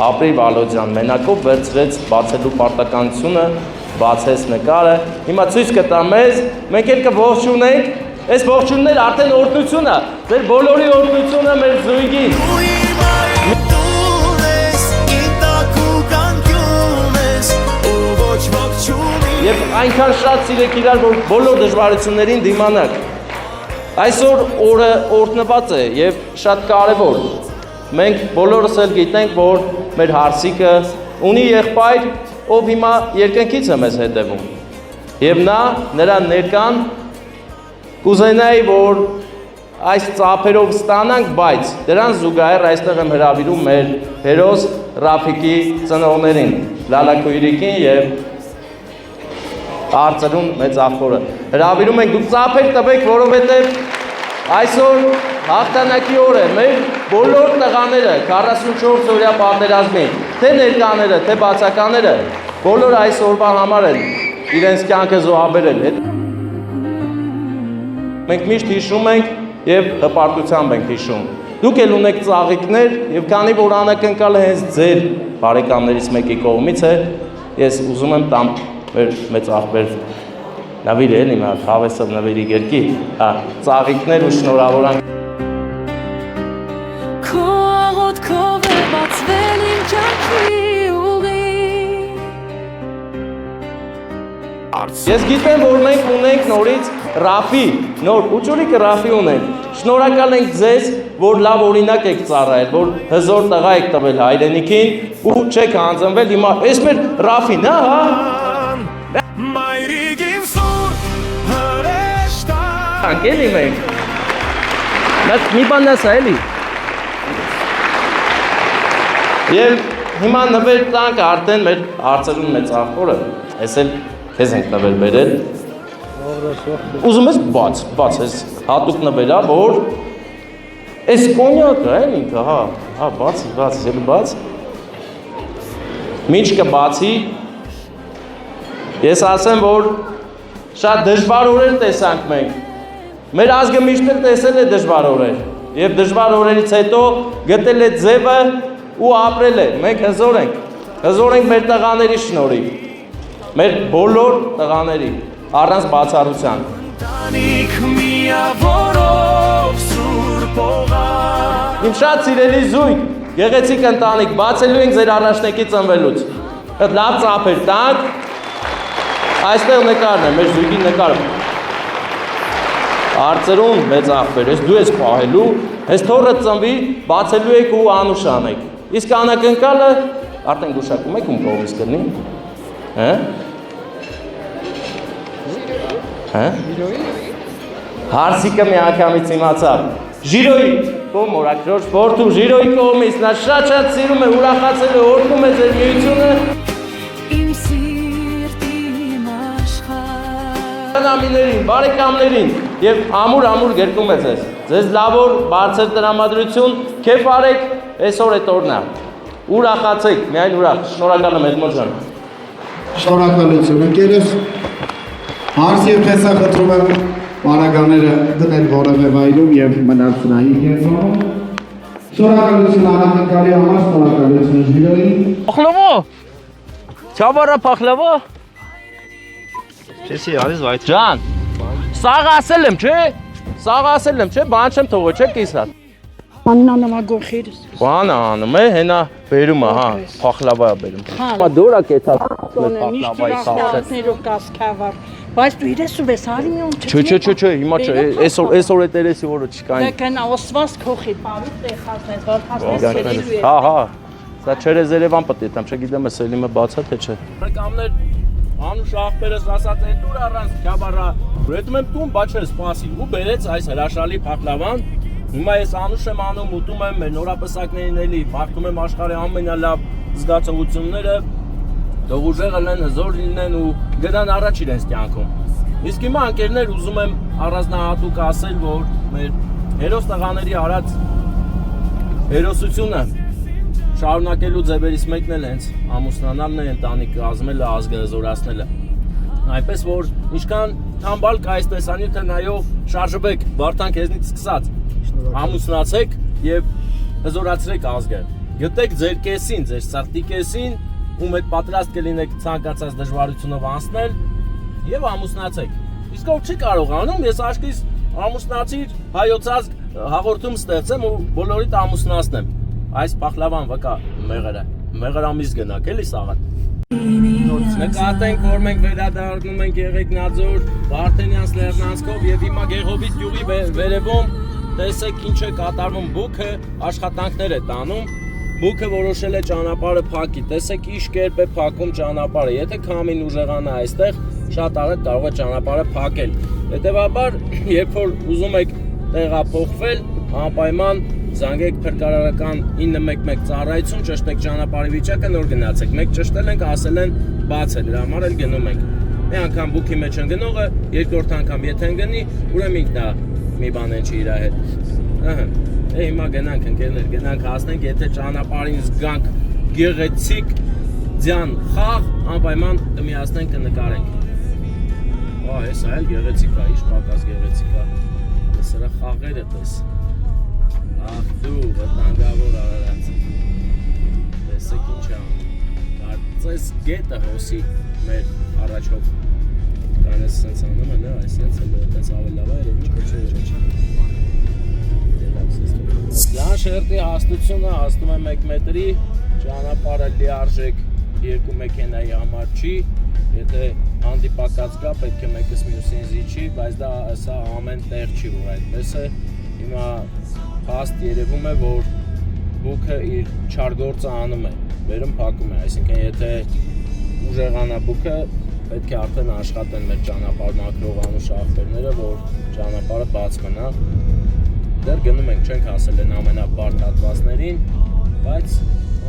Ապրի Վալոդյան մենակով վերցրեց բացելու պարտականությունը, բացեց նկարը, հիմա ցույց կտա մեզ, մենք էլ կողջունենք, այս ողջունները արդեն օրհնություն է, ձեր բոլորի օրհնությունը մեր զույգին։ Եվ այնքան շատ սիրեք իրար, որ բոլոր դժվարություններին դիմանաք։ Այսօր օրը օրհնված է եւ շատ կարեւոր։ Մենք բոլորս էլ գիտենք, որ մեր հարսիկը ունի եղբայր, ով հիմա երկնքից է մեզ հետևում։ Եվ նրա ներկան կուզենայի, որ այս ծափերով ստանանք, բայց դրան զուգահեռ այստեղ եմ հրավիրում մեր հերոս Ռաֆիկի ծնողներին, Լալակույրիկին եւ Արծրուն մեծ ախորը։ Հրավիրում ենք դուք ծափեր տվեք, որովհետեւ այսօր հաղթանակի օր է, մեր բոլոր տղաները 44 օրյա պատերազմի, թե ներկաները, թե բացականները, բոլորը այս օրվա համար են իրենց կյանքը զոհաբերել։ Մենք միշտ հիշում ենք եւ հպարտությամբ ենք հիշում։ Դուք էլ ունեք ծաղիկներ եւ քանի որ անակնկալը հենց ձեր բարեկամներից մեկի կողմից է, ես ուզում եմ տամ մեր մեծ ախպեր նավիրը էլի մի հատ հավեսով նվիրի գերկի, ծաղիկներ ու շնորհավորանք։ Քո աղոթքով է բացվել իմ կյանքի ուղին։ Ես գիտեմ, որ մենք ունենք նորից Ռաֆի, նոր ուճուրիկը Ռաֆի ունենք։ Շնորհակալ ենք ձեզ, որ լավ օրինակ եք ծառայել, որ հզոր տղա եք տվել հայրենիքին ու չեք հանձնվել հիմա։ Էս մեր Ռաֆին, հա։ Անկելի մենք։ Մի բան ասա էլի։ Եվ հիմա նվեր տանք արդեն մեր Արծրուն մեծ ախորը, ես էլ քեզ ենք նվեր բերել։ Ուզում ես բաց, ես հատուկ նվերա, որ այս կոնյակը են ինքը, հա, բաց, ելի բաց։ Մինչ կբացի, ես ասեմ, որ շատ դժվար օրեր տեսանք մենք։ Մեր ազգը միշտ էլ տեսել է դժվար օրեր եւ դժվար օրերից հետո գտել է ձևը ու ապրել է։ Մենք հզոր ենք մեր տղաների շնորհիվ, մեր բոլոր տղաների առանց բացառության։ Իմ շատ սիրելի զույգ, գեղեցիկ ընտանիք, բացելու ենք ձեր առաջնեկի ծնվելուց։ Այդ լավ ծափեր տանք, այստեղ նկարն է, մեր զույգի նկարը։ Արծերուն մեծ աղբեր, ես դու ես պահելու, ես թորը ծնվի, բացելու եք ու անուշ անեք։ Իսկ անակնկալը արդեն գուշակում եք ում կողմից կլինի։ Հարսիկը մի անգամից իմացավ։ Ժիրոյի կողմ օրակրոր սպորտու Ժիրոյի կողմից նա շատ սիրում է, ուրախացել է, օրհնում է ձեր միությունը։ Իմ սիրտի աշխարհ Նամիներին, բարեկամներին եւ ամուր գերկում է ձեզ լավոր բարձր տրամադրություն, քեֆ արեք, այսօր է տորնա։ Ուրախացեք, միայն ուրախ, շնորհակալ եմ Էդմոն ջան։ Շնորհակալություն ընկերս։ Հարց եւ տեսախնդրում եմ պարագաները դնել որևէ վայրում եւ մնալ սնայի կենտրոնում։ Շնորհակալություն անակնկալի համար, շնորհակալություն ժիրոյին։ Փախլավա։ Չավարա փախլավա։ Չեսի արես վայց։ Ջան, սաղ ասել եմ, չէ՞։ Սաղ ասել եմ, չէ՞, բան չեմ թողել, չէ՞ կիսատ։ Աննանա գողերս։ Բան անում է, հենա բերում է, հա, փախլավա բերում։ Հա դորա կեթա փախլավայի սաղսերով կասկավար։ Բայց դու իրես ու ես արի մի ոնց։ Չէ, հիմա չէ, այսօր է տերեսի օրը չկային։ Դեկան ասված քոխի, բարուտ է խասնես, որ խասնես սերելու է։ Հա, սա չերես Երևան պետք է, չգիտեմ, սելիմը բացա թե չէ։ Բարեկամներ, անուշ աղբերս ասած է դուր առանց Քյաբարա, ուրետում եմ տուն, բայց չէ, սպասի ու բերեց այս հրաշալի փախլավան։ Հիմա ես անուշ եմ անում, ուտում եմ, մեր նորապսակներին էլի, բախտում եմ աշխարհի ամենալավ զգացողությունները, թող ուժեղը լինեն, հզոր լինեն ու գնան առաջ իրենց կյանքում։ Իսկ հիմա անկերներ ուզում եմ առանձնահատուկ ասել, որ մեր հերոս տղաների արած հերոսությունը շարունակելու ձևերից մեկն էլ հենց ամուսնանալն է, ընտանիք կազմելը, ազգը հզորացնելը։ Այնպես որ ինչքան թամբալ կա այս տեսանյութը նայող շարժվեք, Վարդան քեզնից սկսած, ամուսնացեք եւ հզորացրեք ազգը։ Գտեք ձեր կեսին, ձեր սրտի կեսին, ում հետ պատրաստ կլինեք ցանկացած դժվարությունով անցնել եւ ամուսնացեք։ Իսկ ով չի կարողանում, ես աշկիս ամուսնացիր, հայոց ազգ հաղորդում ստեղծեմ ու բոլորիդ ամուսնացնեմ։ Այս փախլավան վկա մեղրամից գնաք էլի Սաղաթ։ Նկատենք, որ մենք վերադառնում ենք Եղեգնաձոր, Վարդենյանց Լեռնանցքով եւ հիմա Գեղովից գյուղի վերևում տեսեք ինչ է կատարվում, բուքը աշխատանքներ է տանում, բուքը որոշել է ճանապարհը փակի, տեսեք ինչ կերպ է փակում ճանապարհը, եթե քամին ուժեղանա այստեղ, շատ արագ կարող է ճանապարհը փակել։ Հետևաբար, երբ որ ուզում եք տեղափոխվել, անպայման զանգեք փրկարարական 911 ծառայություն, ճշտեք ճանապարհի վիճակը, նոր գնացեք։ Մեկ ճշտել ենք, ասել են բաց է, դրա համար էլ գնում ենք։ Մի անգամ բուքի մեջ են գնողը, երկրորդ անգամ եթե ընկնի, ուրեմն ինքն է մի բան են չի իր հետ։ Ահա։ Հիմա գնանք ընկերներ, գնանք հասնենք, եթե ճանապարհին զգանք գեղեցիկ ձյան խաղ, անպայման կմիացնենք կնկարենք։ Ահա, հեսա էլ գեղեցիկ է, ինչ պակաս գեղեցիկ է։ Սրա խաղերը տես։ Ախ դու, վտանգավոր Արարած։ Տեսեք ինչ է անում։ Կարծես գետը հոսի մեր առաջով։ Կանես սենց անում է, այս սենց էլ այդպես ավելի լավ է, երևի քիչ Լան շերտի հաստությունը հասնում է 1 մետրի, ճանապարհը լիարժեք 2 մեքենայի համար չի, եթե հանդիպակաց կա, պետք է մեկս մյուսին զիջի, բայց դա սա ամեն տեղ չի, որ այդպես է։ Հիմա հաստ երևում է, որ բուքը իր չար գործը անում է, վերում փակում է, այսինքն եթե ուժեղանա բուքը, պետք է արդեն աշխատեն մեր ճանապարհ մաքրող անուշ աղբերները, որ ճանապարհը բաց մնա։ Դեռ գնում ենք, չենք հասել են ամենաբարդ հատվածներին, բայց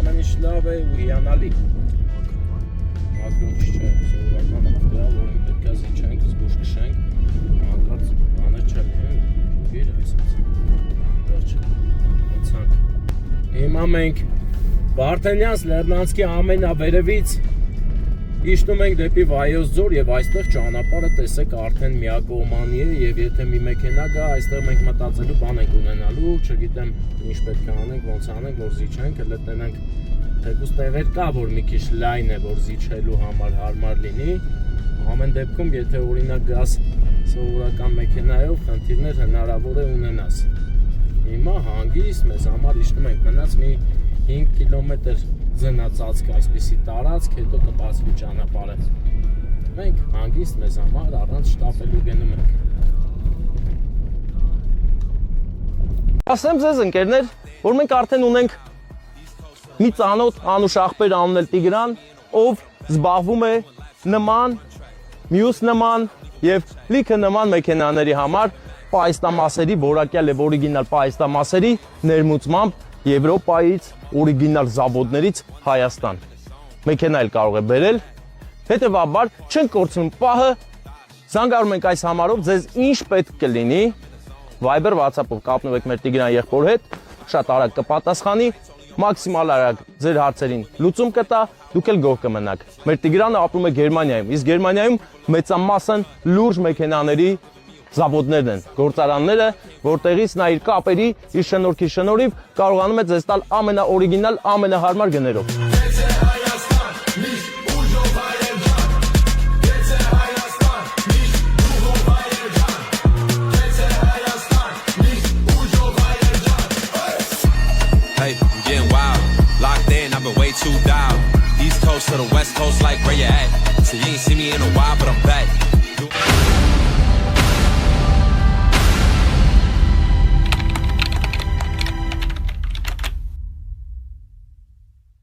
ամեն ինչ լավ է ու հիանալի։ Մաքրող չէ, սովորական աղբերա, որին պետք է զիջենք, զգուշ քշենք, անկած բաներ չլինեն, գիր այսպես։ Վերջը, անցանք։ Հիմա մենք Վարդենյանց Լեռնանցքի ամենավերևից իջնում ենք դեպի Վայոց ձոր եւ այստեղ ճանապարհը տեսեք արդեն միակողմանի է եւ եթե մի մեքենա գա, այստեղ մենք մտածելու բան ենք ունենալու, չգիտեմ ինչ պետք է անենք, ոնց անենք, որ զիջենք, հələ տենենք թեկուզ տեղեր կա, որ մի քիչ լայն է, որ զիջելու համար հարմար լինի։ Ամեն դեպքում, եթե օրինակ գաս սովորական մեքենայով, խնդիրներ հնարավոր է ունենաս։ Հիմա հանգիստ մեզ համար իջնում ենք, մնաց մի 5 կիլոմետր ձնածածկ այսպիսի տարածք, հետո կբացվի ճանապարհը։ Մենք հանգիստ մեզ համար առանց շտապելու գնում ենք։ Ասեմ ձեզ ընկերներ, որ մենք արդեն ունենք մի ծանոթ Անուշ ախպեր անունել Տիգրան, ով զբաղվում է նման, մյուս նման եւ լիքը նման մեքենաների համար պայստամասերի, որակյալ եւ օրիգինալ պայստամասերի ներմուծմամբ Եվրոպայից, օրիգինալ զավոդներից Հայաստան։ Մեքենա էլ կարող է բերել, հետեւաբար չենք կորցնում պահը, զանգարում ենք այս համարով, ձեզ ինչ պետք կլինի, Viber, WhatsApp-ով կապնում եք մեր Տիգրան եղբոր հետ, շատ արագ կպատասխանի, մաքսիմալ արագ ձեր հարցերին լուծում կտա, դուք էլ գոհ կմնաք։ Մեր Տիգրանը ապրում է Գերմանիայում, իսկ Գերմանիայում մեծամասն լուրջ մեքենաների զավոդներն են, գործարանները, որտեղից նա իր կապերի, իր շնորհքի շնորհիվ կարողանում է ձեզ տալ ամենաօրիգինալ, ամենահարմար գներով։ Hey, I'm getting wild, locked in, I've been way too dialed. East coast to the west coast, like where you at? So you ain't see me in a while, but I'm back.